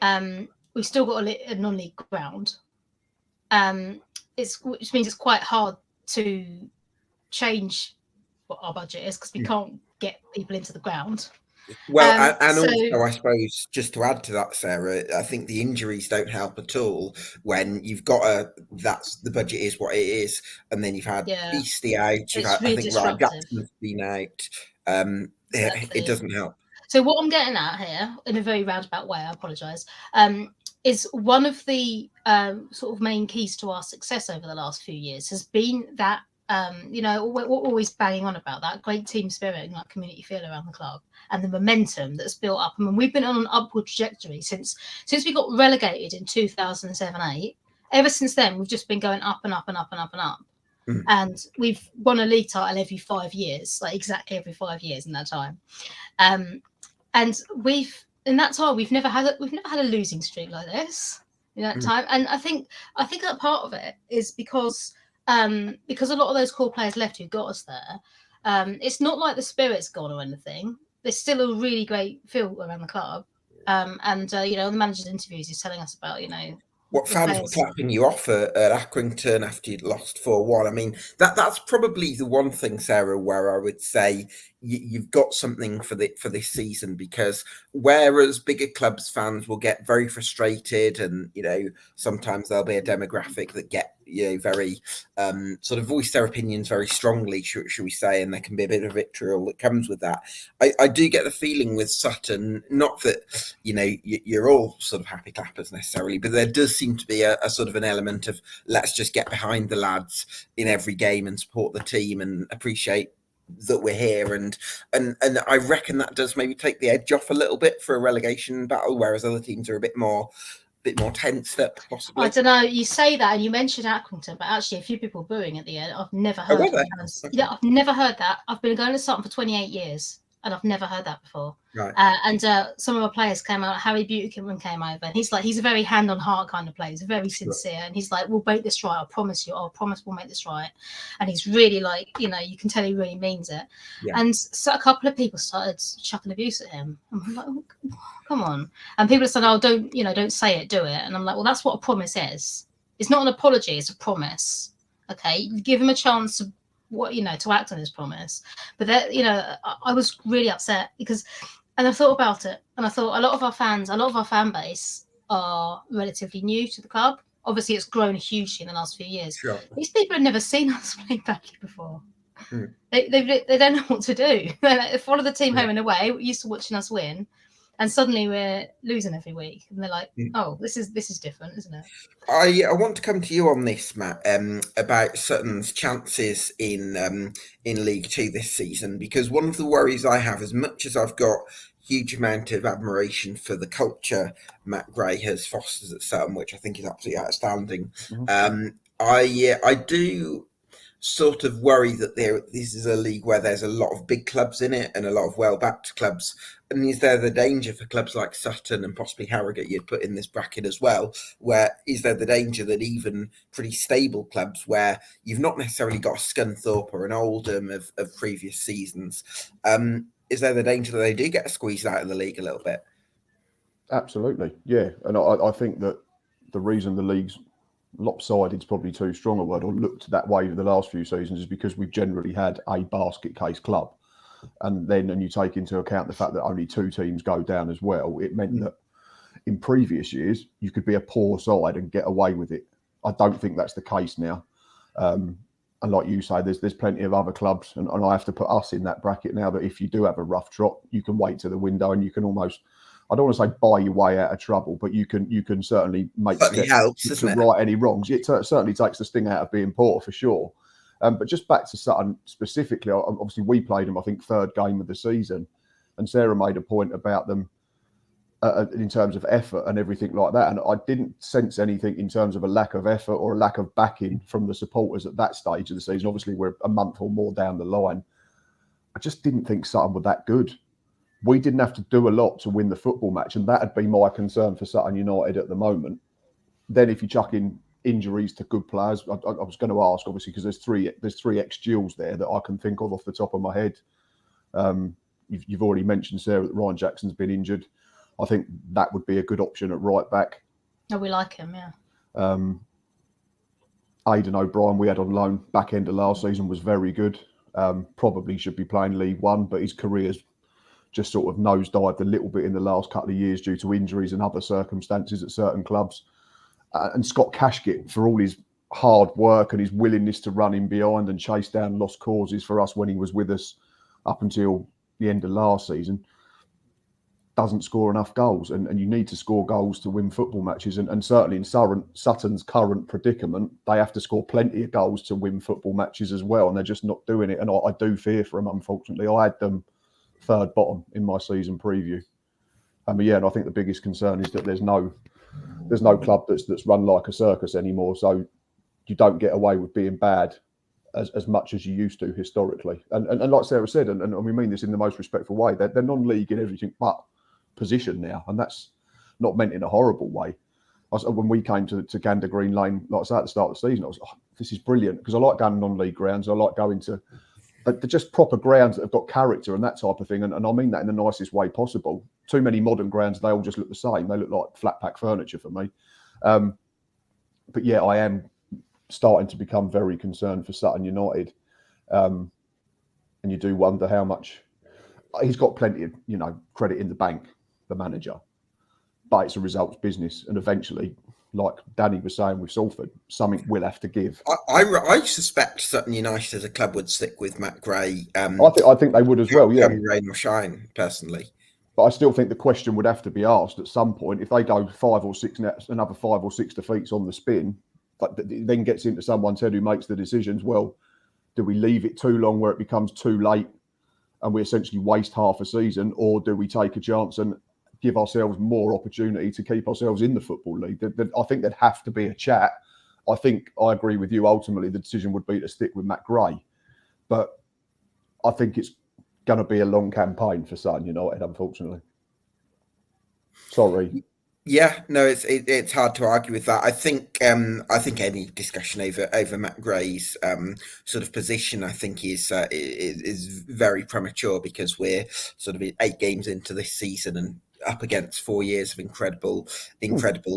We've still got a non-league ground. Which means it's quite hard to change what our budget is because we can't get people into the ground. Well, and also, I suppose, just to add to that, Sarah, I think the injuries don't help at all when you've got that's the budget is what it is, and then you've had Beastie out, you've had, really I think Ryan Jackson's been out. Exactly. It doesn't help. So what I'm getting at here, in a very roundabout way, I apologise, is one of the sort of main keys to our success over the last few years has been that, we're always banging on about that great team spirit and that community feel around the club and the momentum that's built up. I mean, we've been on an upward trajectory since we got relegated in 2007-8. Ever since then, we've just been going up and up and up and up and up. Mm. And we've won a league title every 5 years, like exactly every 5 years in that time. And in that time we've never had a losing streak like this in that time. And I think that part of it is because a lot of those core players left who got us there. It's not like the spirit's gone or anything. There's still a really great feel around the club. The manager's interviews, he's telling us about, what fans were clapping you off at Accrington after you'd lost 4-1. I mean, that's probably the one thing, Sarah, where I would say you've got something for this season, because whereas bigger clubs fans will get very frustrated, and sometimes there'll be a demographic that get very sort of voice their opinions very strongly, should we say, and there can be a bit of vitriol that comes with that. I do get the feeling with Sutton, not that you're all sort of happy clappers necessarily, but there does seem to be a sort of an element of let's just get behind the lads in every game and support the team and appreciate that we're here, and I reckon that does maybe take the edge off a little bit for a relegation battle, whereas other teams are a bit more tensed up, possibly. I don't know. You say that, and you mentioned Accrington, but actually, a few people booing at the end. I've never heard. Yeah, I've never heard that. I've been going to Sutton for 28 years, and I've never heard that before. Right. And some of our players came out. Harry Buchanan came over, and he's a very hand on heart kind of player. He's very sincere, and he's like, "We'll make this right. I promise you. I promise we'll make this right." And he's really like, you can tell he really means it. Yeah. And so a couple of people started chucking abuse at him. I'm like, oh, come on. And people said, "Oh, don't say it, do it." And I'm like, well, that's what a promise is. It's not an apology. It's a promise. Okay, you give him a chance to to act on his promise. But that, I was really upset because. And I thought about it, and I thought a lot of our fan base are relatively new to the club. Obviously, it's grown hugely in the last few years. Sure. These people have never seen us play badly before. Hmm. They don't know what to do. They follow the team home and away, used to watching us win, and suddenly we're losing every week. And they're like, "Oh, this is different, isn't it?" I want to come to you on this, Matt, about Sutton's chances in League 2 this season, because one of the worries I have, as much as I've got huge amount of admiration for the culture Matt Gray has fostered at Sutton, which I think is absolutely outstanding, I do sort of worry that this is a league where there's a lot of big clubs in it and a lot of well-backed clubs. And is there the danger for clubs like Sutton and possibly Harrogate you'd put in this bracket as well, where is there the danger that even pretty stable clubs where you've not necessarily got a Scunthorpe or an Oldham of previous seasons, is there the danger that they do get squeezed out of the league a little bit? Absolutely, yeah. And I think that the reason the league's lopsided is probably too strong a word, or looked that way for the last few seasons, is because we've generally had a basket case club. And you take into account the fact that only 2 teams go down as well, it meant that in previous years, you could be a poor side and get away with it. I don't think that's the case now. And like you say, there's plenty of other clubs, and I have to put us in that bracket now, that if you do have a rough trot, you can wait to the window and you can almost, I don't want to say buy your way out of trouble, but you can certainly make steps to right any wrongs. It certainly takes the sting out of being poor, for sure. But just back to Sutton specifically, obviously we played them, I think, 3rd game of the season, and Sarah made a point about them in terms of effort and everything like that. And I didn't sense anything in terms of a lack of effort or a lack of backing from the supporters at that stage of the season. Obviously, we're a month or more down the line. I just didn't think Sutton were that good. We didn't have to do a lot to win the football match, and that would be my concern for Sutton United at the moment. Then if you chuck in injuries to good players, I was going to ask, obviously, because there's three ex-Gills there that I can think of off the top of my head. You've already mentioned, Sarah, that Ryan Jackson's been injured. I think that would be a good option at right back. Oh, we like him, yeah. Aidan O'Brien, we had on loan back end of last season, was very good. Probably should be playing League One, but his career's just sort of nosedived a little bit in the last couple of years due to injuries and other circumstances at certain clubs. And Scott Cashgit, for all his hard work and his willingness to run in behind and chase down lost causes for us when he was with us up until the end of last season, doesn't score enough goals. And you need to score goals to win football matches. And certainly in Sutton's current predicament, they have to score plenty of goals to win football matches as well. And they're just not doing it. And I do fear for them, unfortunately. I had them 3rd bottom in my season preview. But yeah, and I think the biggest concern is that there's no club that's run like a circus anymore. So you don't get away with being bad as much as you used to historically. And like Sarah said, and we mean this in the most respectful way, they're non-league in everything but position now. And that's not meant in a horrible way. When we came to Gander Green Lane, like I said at the start of the season, I was this is brilliant, because I like going to non-league grounds. I like going to, they're just proper grounds that have got character and that type of thing. And I mean that in the nicest way possible. Too many modern grounds, they all just look the same. They look like flat pack furniture for me. But yeah, I am starting to become very concerned for Sutton United. And you do wonder how much, he's got plenty of, credit in the bank, the manager, but it's a results business. And eventually, like Danny was saying with Salford, something will have to give. I suspect Sutton United as a club would stick with Matt Gray. I think they would as well, yeah. Rain or shine, personally. But I still think the question would have to be asked at some point, if they go another 5 or 6 defeats on the spin, but then gets into someone's head who makes the decisions. Well, do we leave it too long where it becomes too late and we essentially waste half a season, or do we take a chance and give ourselves more opportunity to keep ourselves in the Football League? I think there'd have to be a chat. I think I agree with you. Ultimately, the decision would be to stick with Matt Gray, but I think it's going to be a long campaign for Sutton United, unfortunately. Sorry. Yeah, no, it's hard to argue with that. I think any discussion over Matt Gray's sort of position, I think, is very premature, because we're sort of 8 games into this season and up against 4 years of incredible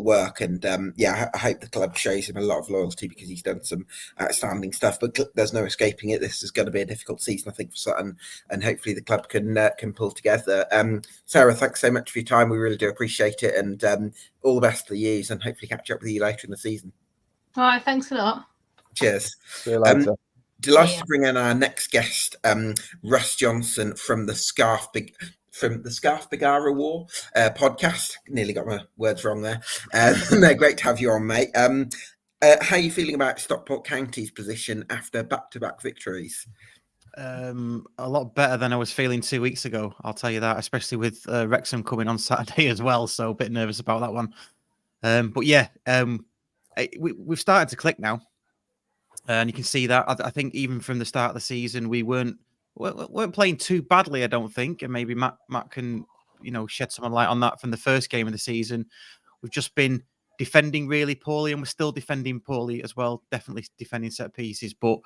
work. And I hope the club shows him a lot of loyalty, because he's done some outstanding stuff. But there's no escaping it. This is going to be a difficult season, I think, for Sutton, and hopefully the club can pull together. Sarah, thanks so much for your time. We really do appreciate it, and all the best for the years, and hopefully catch up with you later in the season. All right, thanks a lot. Cheers. See you later. Delighted to bring in our next guest, Russ Johnson from the Scarf Bergara Wore podcast. Nearly got my words wrong there. No, great to have you on, mate. How are you feeling about Stockport County's position after back-to-back victories? A lot better than I was feeling 2 weeks ago, I'll tell you that, especially with Wrexham coming on Saturday as well, so a bit nervous about that one. But yeah, we've started to click now, and you can see that. I think even from the start of the season, we weren't playing too badly, I don't think, and maybe Matt can shed some light on that from the first game of the season. We've just been defending really poorly, and we're still defending poorly as well, definitely defending set pieces, but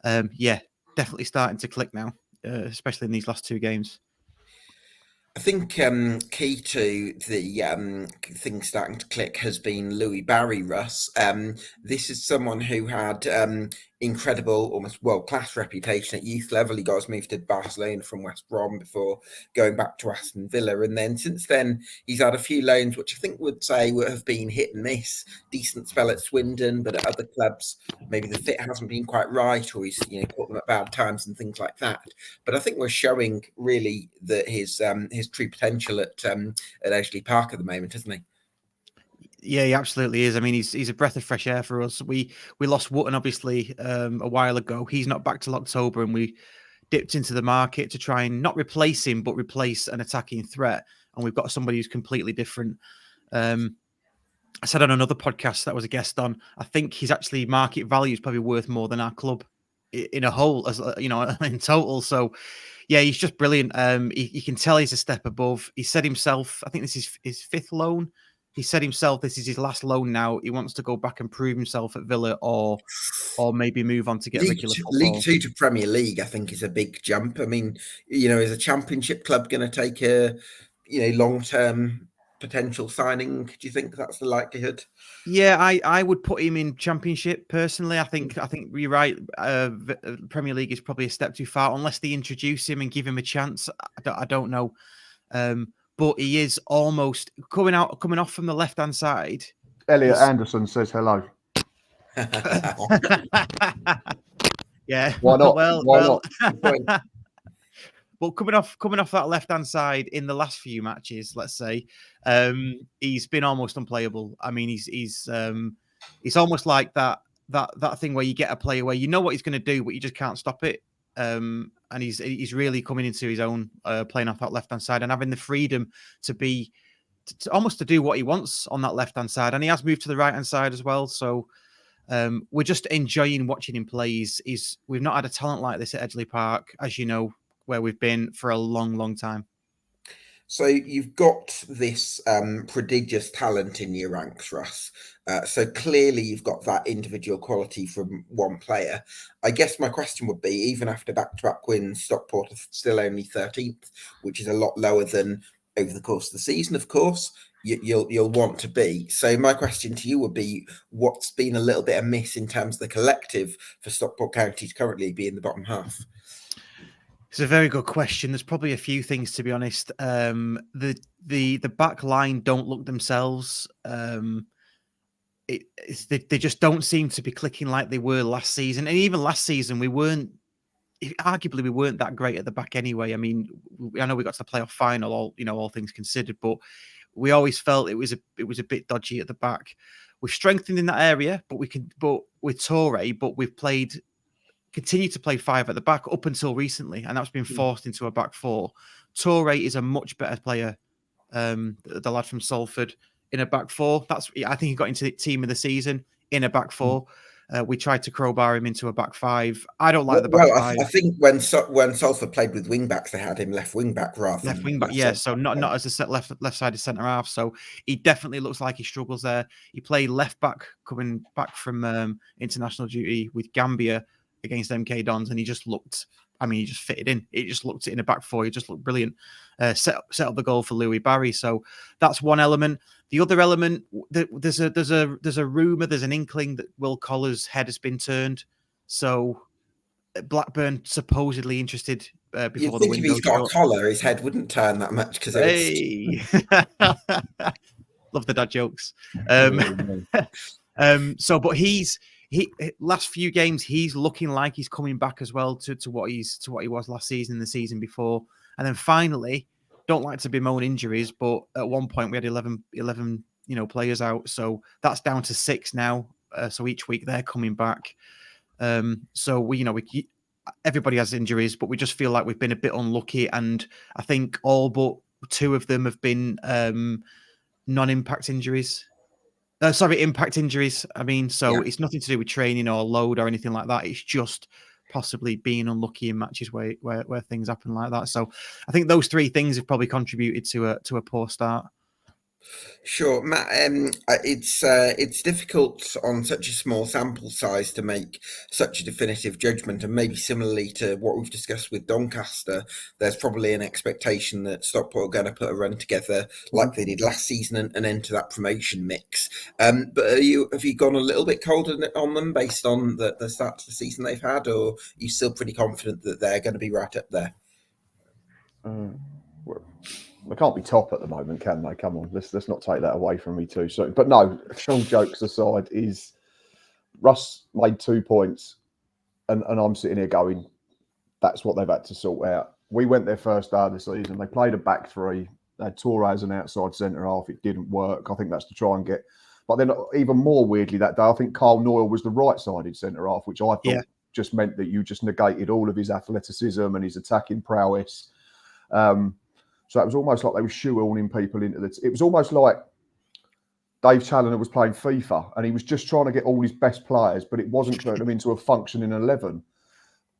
definitely starting to click now, especially in these last 2 games. I think key to the thing starting to click has been Louis Barry, Russ. This is someone who had incredible, almost world-class reputation at youth level. He got us moved to Barcelona from West Brom before going back to Aston Villa. And then since then, he's had a few loans, which I think would say would have been hit and miss. Decent spell at Swindon, but at other clubs, maybe the fit hasn't been quite right, or he's caught them at bad times and things like that. But I think we're showing really that his true potential at Edgeley Park at the moment, isn't he? Yeah, he absolutely is. I mean, he's a breath of fresh air for us. We lost Wootton obviously a while ago. He's not back till October, and we dipped into the market to try and not replace him, but replace an attacking threat. And we've got somebody who's completely different. I said on another podcast that I was a guest on, I think his actually market value is probably worth more than our club in a whole, as in total. So yeah, he's just brilliant. You can tell he's a step above. He said himself, I think this is his fifth loan. He said himself, this is his last loan now. He wants to go back and prove himself at Villa or maybe move on to get regular football. League Two to Premier League, I think, is a big jump. I mean, is a Championship club going to take a, long-term potential signing? Do you think that's the likelihood? Yeah, I would put him in Championship personally. I think you're right. Premier League is probably a step too far unless they introduce him and give him a chance. I don't know. But he is almost coming off from the left-hand side. Elliot Anderson says hello. Yeah. Why not? Well. Well, coming off that left-hand side in the last few matches, let's say, he's been almost unplayable. I mean, he's almost like that thing where you get a player where you know what he's going to do, but you just can't stop it. And he's really coming into his own playing off that left-hand side and having the freedom to be almost to do what he wants on that left-hand side. And he has moved to the right-hand side as well. So we're just enjoying watching him play. We've not had a talent like this at Edgeley Park, as you know, where we've been for a long, long time. So you've got this prodigious talent in your ranks, Russ. So clearly you've got that individual quality from one player. I guess my question would be, even after back-to-back wins, Stockport are still only 13th, which is a lot lower than over the course of the season, of course, you'll want to be. So my question to you would be, what's been a little bit amiss in terms of the collective for Stockport County to currently be in the bottom half? It's a very good question. There's probably a few things, to be honest. The back line don't look themselves. They just don't seem to be clicking like they were last season. And even last season, we weren't that great at the back anyway. I mean, I know we got to the playoff final, all things considered, but we always felt it was a bit dodgy at the back. We've strengthened in that area, but with Torre, but we've continue to play five at the back up until recently, and that's been forced into a back four. Torre is a much better player, the lad from Salford, in a back four. I think he got into the team of the season in a back four. We tried to crowbar him into a back five. I don't like the back five. I think when Salford played with wing backs, they had him left wing back rather than left wing back. Yeah, so not as a left-sided centre half. So he definitely looks like he struggles there. He played left back coming back from international duty with Gambia against MK Dons, and he just fitted in. He just looked in a back four. He just looked brilliant. Set up the goal for Louis Barry. So that's one element. The other element, there's a rumor, there's an inkling that Will Collar's head has been turned. So Blackburn supposedly interested before the window. If he's got a collar, his head wouldn't turn that much because love the dad jokes. But he last few games he's looking like he's coming back as well to what he was last season and the season before. And then finally, don't like to bemoan injuries, but at one point we had 11 players out, so that's down to 6 now. So each week they're coming back. So everybody has injuries, but we just feel like we've been a bit unlucky, and I think all but 2 of them have been non-impact injuries. Impact injuries. I mean, It's nothing to do with training or load or anything like that. It's just possibly being unlucky in matches where things happen like that. So I think those 3 things have probably contributed to a poor start. Sure, Matt. It's difficult on such a small sample size to make such a definitive judgment, and maybe similarly to what we've discussed with Doncaster, there's probably an expectation that Stockport are going to put a run together like they did last season and enter that promotion mix. But have you gone a little bit colder on them based on the start to the season they've had, or are you still pretty confident that they're going to be right up there? They can't be top at the moment, can they? Come on, let's not take that away from me too soon. But no, all jokes aside, is Russ made 2 points, and I'm sitting here going, that's what they've had to sort out. We went their first day of the season. They played a back three. They had Torre as an outside centre half. It didn't work. I think that's to try and get. But then even more weirdly that day, I think Carl Noyle was the right-sided centre half, which I thought just meant that you just negated all of his athleticism and his attacking prowess. So it was almost like they were shoehorning people into the. It was almost like Dave Challoner was playing FIFA and he was just trying to get all his best players, but it wasn't putting them into a functioning 11.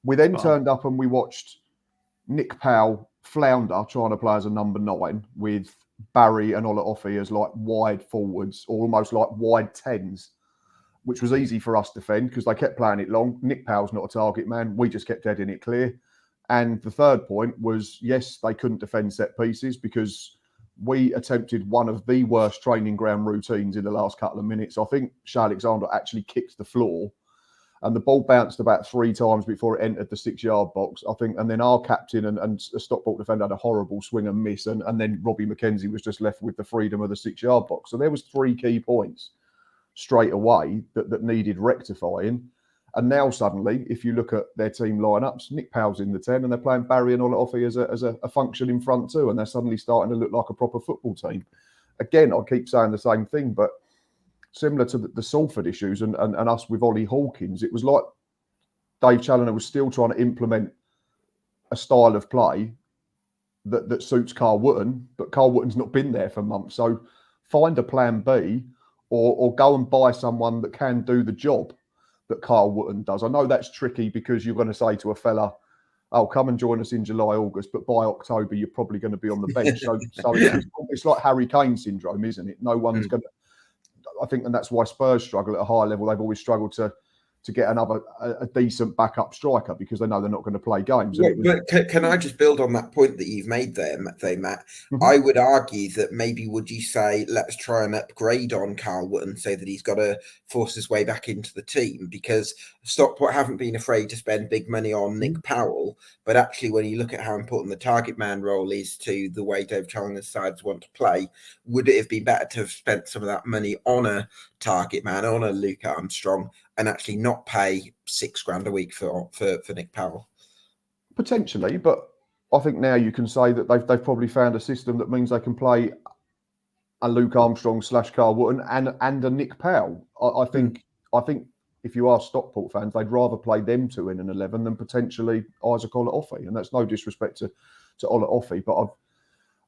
We then turned up and we watched Nick Powell flounder trying to play as a number 9 with Barry and Ola Offey as like wide forwards or almost like wide 10s, which was easy for us to defend because they kept playing it long. Nick Powell's not a target man. We just kept heading it clear. And the third point was, yes, they couldn't defend set pieces because we attempted one of the worst training ground routines in the last couple of minutes. I think Shea Alexander actually kicked the floor and the ball bounced about 3 times before it entered the 6-yard box, I think. And then our captain and a Stockport defender had a horrible swing and miss. And then Robbie McKenzie was just left with the freedom of the 6-yard box. So there was 3 key points straight away that needed rectifying. And now suddenly, if you look at their team lineups, Nick Powell's in the 10 and they're playing Barry and Ola Offey as a function in front too. And they're suddenly starting to look like a proper football team. Again, I keep saying the same thing, but similar to the Salford issues and us with Ollie Hawkins, it was like Dave Challoner was still trying to implement a style of play that suits Carl Wootton, but Carl Wootton's not been there for months. So find a plan B or go and buy someone that can do the job that Carl Wootton does. I know that's tricky because you're going to say to a fella, oh, come and join us in July, August, but by October, you're probably going to be on the bench. So it's like Harry Kane syndrome, isn't it? No one's going to, I think, and that's why Spurs struggle at a high level. They've always struggled to get a decent backup striker because they know they're not going to play games. Yeah, but can I just build on that point that you've made there, Matt? Mm-hmm. I would argue that maybe would you say, let's try and upgrade on Carl Wootton so that he's got to force his way back into the team, because Stockport haven't been afraid to spend big money on Nick Powell, but actually when you look at how important the target man role is to the way Dave Challoner's sides want to play, would it have been better to have spent some of that money on a target man, on a Luke Armstrong, and actually not pay $6,000 a week for Nick Powell? Potentially, but I think now you can say that they've probably found a system that means they can play a Luke Armstrong / Carl Wootton and a Nick Powell. I think if you are Stockport fans, they'd rather play them two in an 11 than potentially Isaac Ola Offey. And that's no disrespect to Ola Offey, but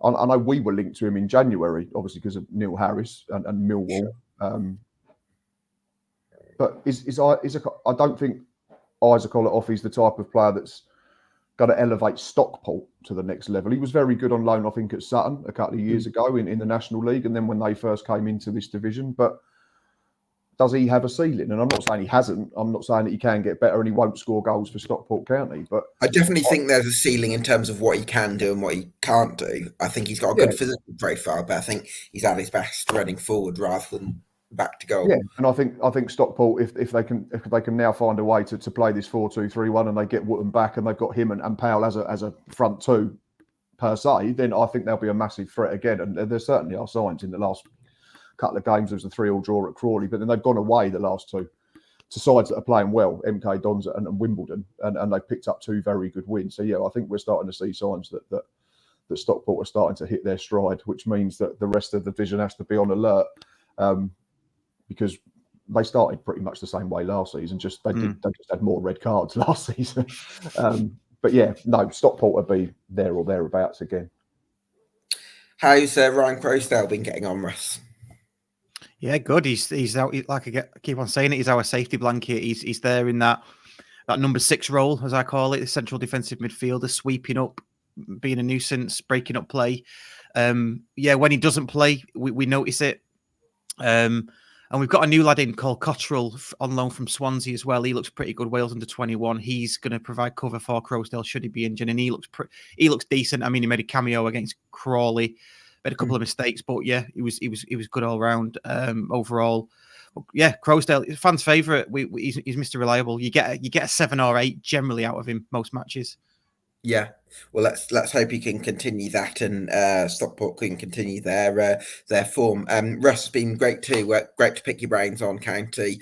I know we were linked to him in January, obviously because of Neil Harris and Millwall. But I don't think Isaac Ola Offey's the type of player that's going to elevate Stockport to the next level. He was very good on loan, I think, at Sutton a couple of years ago in the National League, and then when they first came into this division. But does he have a ceiling? And I'm not saying he hasn't. I'm not saying that he can get better and he won't score goals for Stockport County. But I definitely think there's a ceiling in terms of what he can do and what he can't do. I think he's got a good physical profile, but I think he's at his best running forward rather than back to goal. Yeah, and I think Stockport, if they can now find a way to play this 4-2-3-1 and they get Wootton back and they've got him and Powell as a front two per se, then I think they'll be a massive threat again. And there certainly are signs in the last couple of games. There was a 3-3 draw at Crawley, but then they've gone away the last two to sides that are playing well, MK Dons and Wimbledon, and they've picked up 2 very good wins. So yeah, I think we're starting to see signs that Stockport are starting to hit their stride, which means that the rest of the division has to be on alert. Because they started pretty much the same way last season. They just had more red cards last season. But yeah, no, Stockport will be there or thereabouts again. How's Ryan Crowsdale been getting on, Russ? Yeah, good. He's out. Like I keep on saying it, he's our safety blanket. He's there in that number 6 role, as I call it, the central defensive midfielder, sweeping up, being a nuisance, breaking up play. Yeah, when he doesn't play, we notice it. And we've got a new lad in called Cottrell on loan from Swansea as well. He looks pretty good. Wales under 21. He's going to provide cover for Croasdale should he be injured, and he looks decent. I mean, he made a cameo against Crawley, made a couple of mistakes, but yeah, he was good all round. Overall, yeah, Croasdale fans' favourite. He's Mr. Reliable. You get a 7 or 8 generally out of him most matches. Yeah, well, let's hope he can continue that, and Stockport can continue their form. Russ has been great too. Great to pick your brains on County.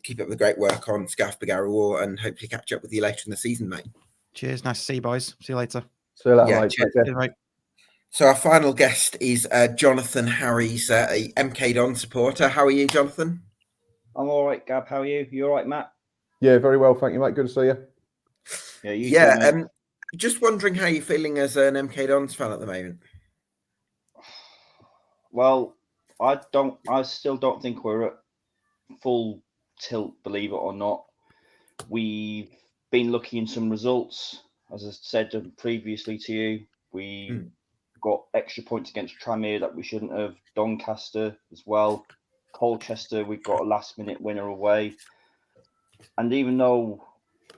Keep up the great work on Scarf Bergara Wore, and hopefully catch up with you later in the season, mate. Cheers, nice to see you, boys. See you later. See you later, Yeah, mate. cheers. Take care. Right. So our final guest is Jonathan Harries, a MK Don supporter. How are you, Jonathan? I'm all right, Gab. How are you? You all right, Matt? Yeah, very well, thank you, mate. Good to see you. Yeah, you too, mate. Just wondering how you're feeling as an MK Dons fan at the moment. Well, I still don't think we're at full tilt, believe it or not. We've been lucky in some results. As I said previously to you, we got extra points against Tranmere that we shouldn't have. Doncaster as well. Colchester, we've got a last-minute winner away. And even though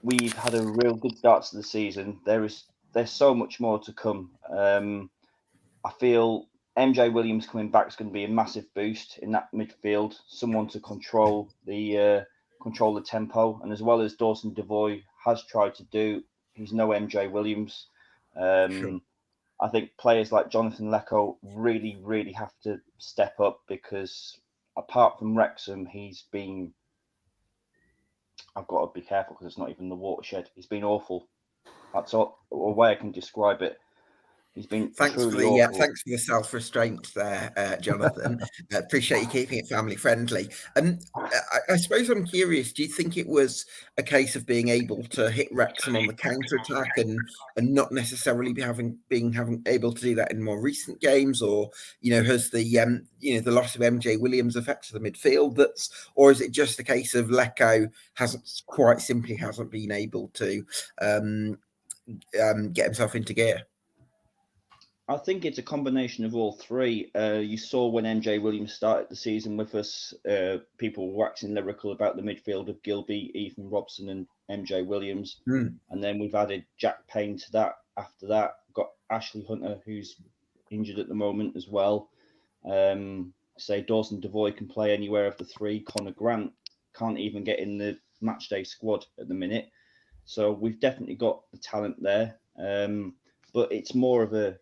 we've had a real good start to the season, there's so much more to come. I feel MJ Williams coming back is going to be a massive boost in that midfield. Someone to control the tempo, and as well as Dawson Devoy has tried to do, he's no MJ Williams. Sure. I think players like Jonathan Lecco really, really have to step up, because apart from Wrexham, he's been. I've got to be careful because it's not even the watershed. He's been awful. That's a way I can describe it. He's been truly awful. Thanks for the self-restraint there, Jonathan. Appreciate you keeping it family friendly. I suppose I'm curious, do you think it was a case of being able to hit Wrexham on the counter-attack and not necessarily being able to do that in more recent games, or has the the loss of MJ Williams affected the midfield, or is it just a case of Lecco hasn't been able to get himself into gear? I think it's a combination of all three. You saw when MJ Williams started the season with us, people were waxing lyrical about the midfield of Gilby, Ethan Robson and MJ Williams. And then we've added Jack Payne to that. After that, we've got Ashley Hunter, who's injured at the moment as well. Say Dawson Devoy can play anywhere of the three. Connor Grant can't even get in the matchday squad at the minute. So we've definitely got the talent there. But it's more of a,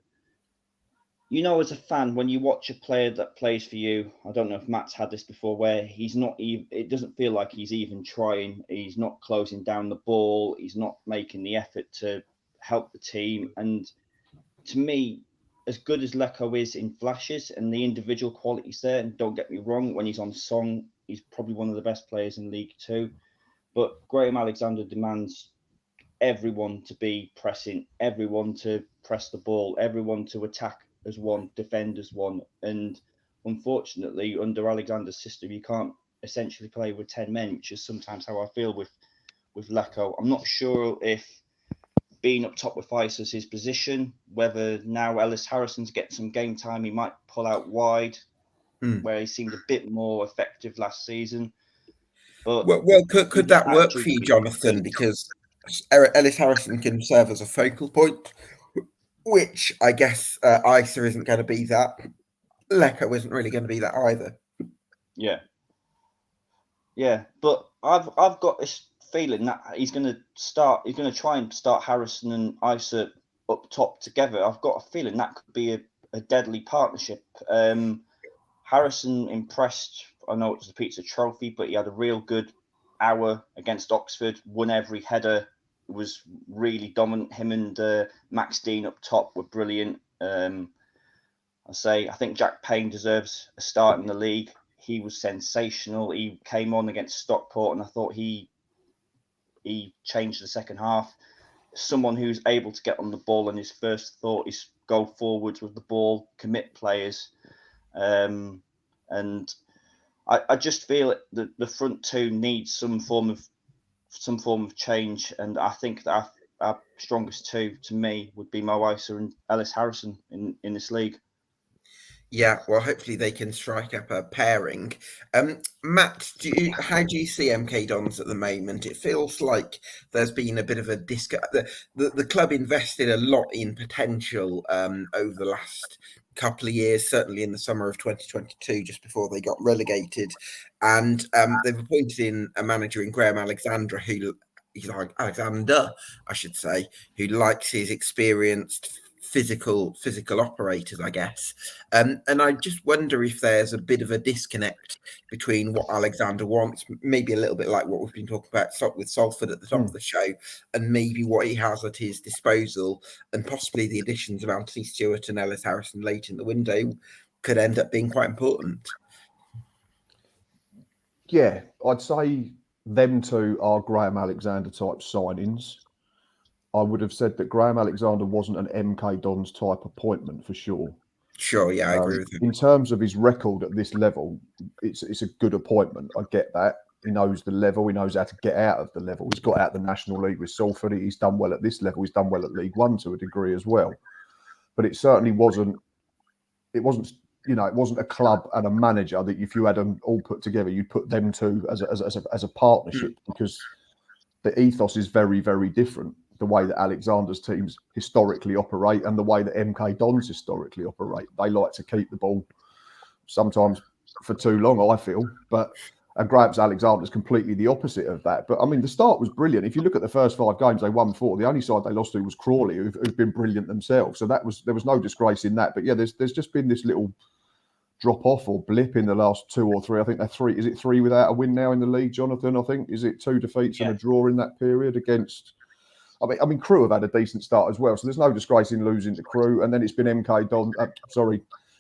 as a fan, when you watch a player that plays for you, I don't know if Matt's had this before, where he's not even, it doesn't feel like he's even trying. He's not closing down the ball. He's not making the effort to help the team. And to me, as good as Lecco is in flashes and the individual qualities there, and don't get me wrong, when he's on song, he's probably one of the best players in League Two. But Graham Alexander demands everyone to be pressing, everyone to press the ball, everyone to attack as one, defend as one. And unfortunately, under Alexander's system, you can't essentially play with 10 men, which is sometimes how I feel with Lecco. I'm not sure if being up top with Ice is his position, whether now Ellis Harrison's getting some game time, he might pull out wide, where he seemed a bit more effective last season. But could that work for you, Jonathan? Because Ellis Harrison can serve as a focal point, which I guess Isa isn't going to be that. Lecco isn't really going to be that either. Yeah, but I've got this feeling that he's going to try and start Harrison and Isa up top together. I've got a feeling that could be a deadly partnership. Harrison impressed. I know it was the Pizza Trophy, but he had a real good hour against Oxford, won every header, was really dominant. Him and Max Dean up top were brilliant. I think Jack Payne deserves a start in the league. He was sensational. He came on against Stockport, and I thought he changed the second half. Someone who's able to get on the ball, and his first thought is go forwards with the ball, commit players. And I just feel that the front two needs some form of change, and I think that our strongest two to me would be Mo Isa and Ellis Harrison in this league. Yeah, well, hopefully they can strike up a pairing. Matt, how do you see MK Dons at the moment? It feels like there's been a bit of a the club invested a lot in potential over the last couple of years, certainly in the summer of 2022, just before they got relegated, and they've appointed in a manager in Graham Alexander Alexander, I should say, who likes his experienced physical operators, I guess. And I just wonder if there's a bit of a disconnect between what Alexander wants, maybe a little bit like what we've been talking about with Salford at the top of the show, and maybe what he has at his disposal, and possibly the additions of Anthony Stewart and Ellis Harrison late in the window could end up being quite important. Yeah, I'd say them two are Graham Alexander type signings. I would have said that Graham Alexander wasn't an MK Dons type appointment for sure. Sure, yeah, I agree with him. In terms of his record at this level, it's a good appointment. I get that. He knows the level. He knows how to get out of the level. He's got out the National League with Salford. He's done well at this level. He's done well at League One to a degree as well. But it certainly wasn't. It wasn't. You know, it wasn't a club and a manager that if you had them all put together, you'd put them two as a partnership, because the ethos is very, very different. The way that Alexander's teams historically operate and the way that MK Dons historically operate. They like to keep the ball sometimes for too long, I feel. And Graham Alexander's completely the opposite of that. But I mean, the start was brilliant. If you look at the first 5 games, they won 4. The only side they lost to was Crawley, who've been brilliant themselves. So there was no disgrace in that. But yeah, there's just been this little drop off or blip in the last 2 or 3. I think they're 3. Is it 3 without a win now in the league, Jonathan? I think is it 2 defeats and a draw in that period against. I mean, Crewe have had a decent start as well, so there's no disgrace in losing to Crewe. And then it's been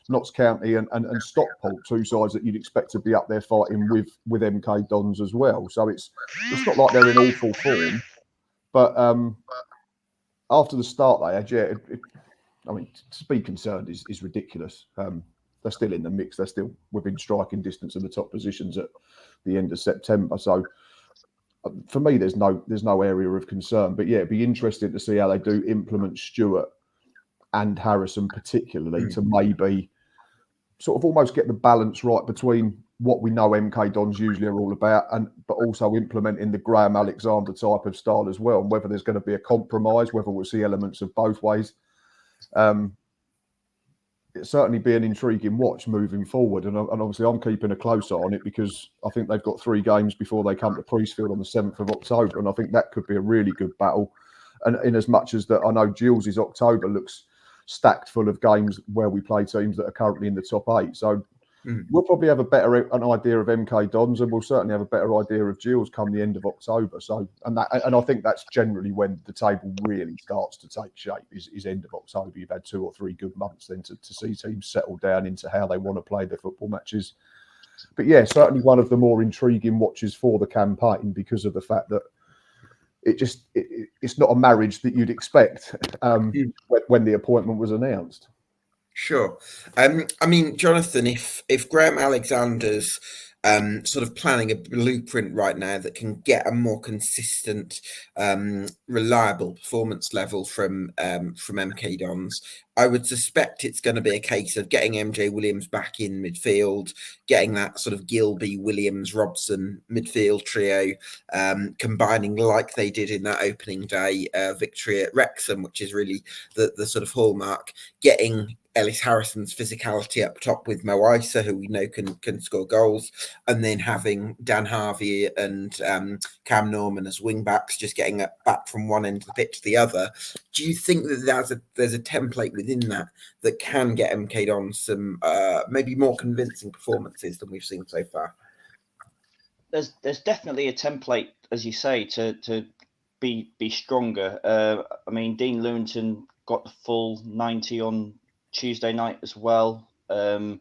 Notts County and Stockport, 2 sides that you'd expect to be up there fighting with MK Dons as well. So it's not like they're in awful form, but after the start they had, I mean, to be concerned is ridiculous. They're still in the mix. They're still within striking distance of the top positions at the end of September. So for me, there's no area of concern. But yeah, it'd be interesting to see how they do implement Stewart and Harrison particularly to maybe sort of almost get the balance right between what we know MK Dons usually are all about, but also implementing the Graham Alexander type of style as well, and whether there's going to be a compromise, whether we'll see elements of both ways. It'll certainly be an intriguing watch moving forward, and obviously I'm keeping a close eye on it because I think they've got 3 games before they come to Priestfield on the 7th of October, and I think that could be a really good battle. And in as much as that, I know Gills' October looks stacked full of games where we play teams that are currently in the top 8. So we'll probably have an idea of MK Dons, and we'll certainly have a better idea of Gills come the end of October. So, and I think that's generally when the table really starts to take shape. Is end of October. You've had 2 or 3 good months then to see teams settle down into how they want to play their football matches. But yeah, certainly one of the more intriguing watches for the campaign because of the fact that it's not a marriage that you'd expect when the appointment was announced. Sure. I mean, Jonathan, if Graham Alexander's sort of planning a blueprint right now that can get a more consistent, reliable performance level from MK Dons, I would suspect it's going to be a case of getting MJ Williams back in midfield, getting that sort of Gilby, Williams, Robson midfield trio, combining like they did in that opening day victory at Wrexham, which is really the sort of hallmark, getting Ellis Harrison's physicality up top with Mo Isa, who we know can score goals, and then having Dan Harvey and Cam Norman as wing backs, just getting back from one end of the pitch to the other. Do you think that there's a template within that can get MK Dons some maybe more convincing performances than we've seen so far? There's definitely a template, as you say, to be stronger. I mean, Dean Lewington got the full 90 on Tuesday night as well, and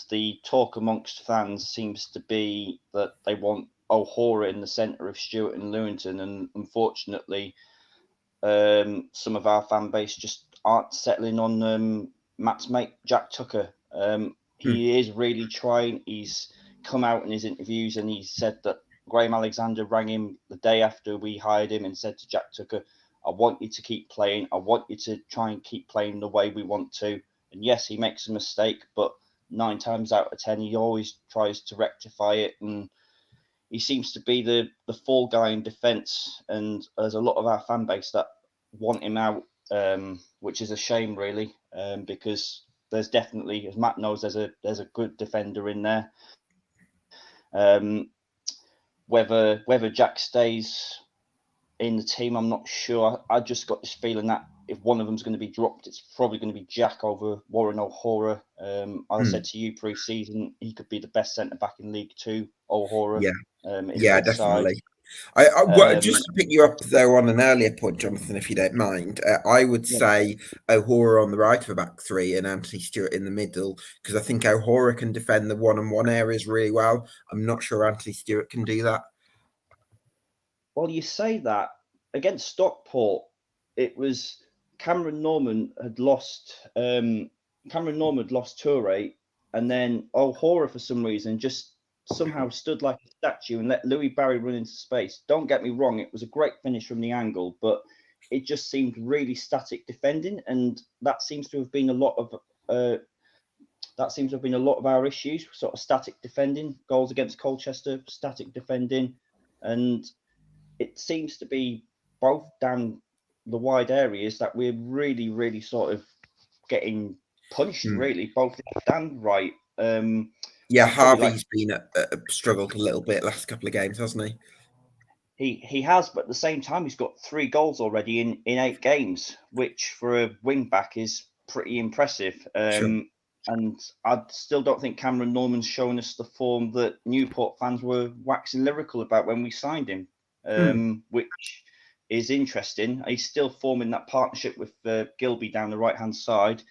the talk amongst fans seems to be that they want O'Hora in the centre of Stewart and Lewington, and unfortunately some of our fan base just aren't settling on Matt's mate Jack Tucker. He is really trying. He's come out in his interviews and he said that Graham Alexander rang him the day after we hired him and said to Jack Tucker, I want you to keep playing. I want you to try and keep playing the way we want to. And yes, he makes a mistake, but 9 times out of 10, he always tries to rectify it. And he seems to be the fall guy in defence. And there's a lot of our fan base that want him out, which is a shame, really, because there's definitely, as Matt knows, there's a good defender in there. Whether Jack stays in the team, I'm not sure. I just got this feeling that if one of them's going to be dropped, it's probably going to be Jack over Warren O'Hora. I said to you pre-season, he could be the best centre back in League Two. O'Hora, in yeah, that side. definitely. Just to pick you up though on an earlier point, Jonathan, if you don't mind, I would say O'Hora on the right of a back three and Anthony Stewart in the middle, because I think O'Hora can defend the one-on-one areas really well. I'm not sure Anthony Stewart can do that. Well, you say that against Stockport, it was Cameron Norman had lost Toure, and then O'Hora for some reason just somehow stood like a statue and let Louis Barry run into space. Don't get me wrong, it was a great finish from the angle, but it just seemed really static defending, and that seems to have been a lot of our issues, sort of static defending, goals against Colchester, static defending, and it seems to be both down the wide areas that we're really, really sort of getting punished, really, both left and right. Harvey's been struggled a little bit last couple of games, hasn't he? He has, but at the same time, he's got 3 goals already in 8 games, which for a wing back is pretty impressive. Sure. And I still don't think Cameron Norman's shown us the form that Newport fans were waxing lyrical about when we signed him. Which is interesting. He's still forming that partnership with Gilby down the right-hand side.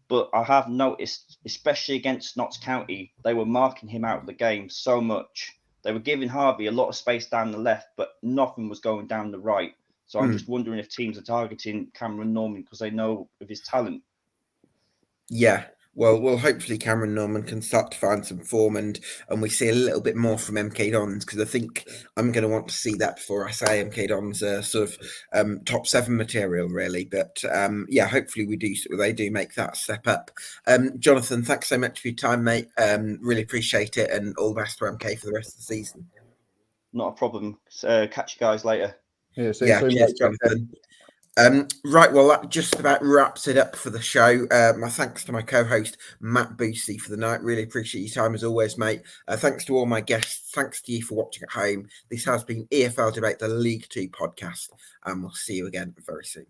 But I have noticed, especially against Notts County, they were marking him out of the game so much. They were giving Harvey a lot of space down the left, but nothing was going down the right. So I'm just wondering if teams are targeting Cameron Norman because they know of his talent. Yeah. Well, hopefully Cameron Norman can start to find some form and we see a little bit more from MK Dons, because I think I'm going to want to see that before I say MK Dons sort of top 7 material, really. But hopefully they do make that step up. Jonathan, thanks so much for your time, mate. Really appreciate it, and all the best to MK for the rest of the season. Not a problem. Catch you guys later. Yeah, see you soon, cheers, mate. Jonathan. Right, well, that just about wraps it up for the show. My thanks to my co-host Matt Boosey for the night. Really appreciate your time as always, mate. Thanks to all my guests. Thanks to you for watching at home. This has been EFL Debate, the League 2 podcast, and we'll see you again very soon.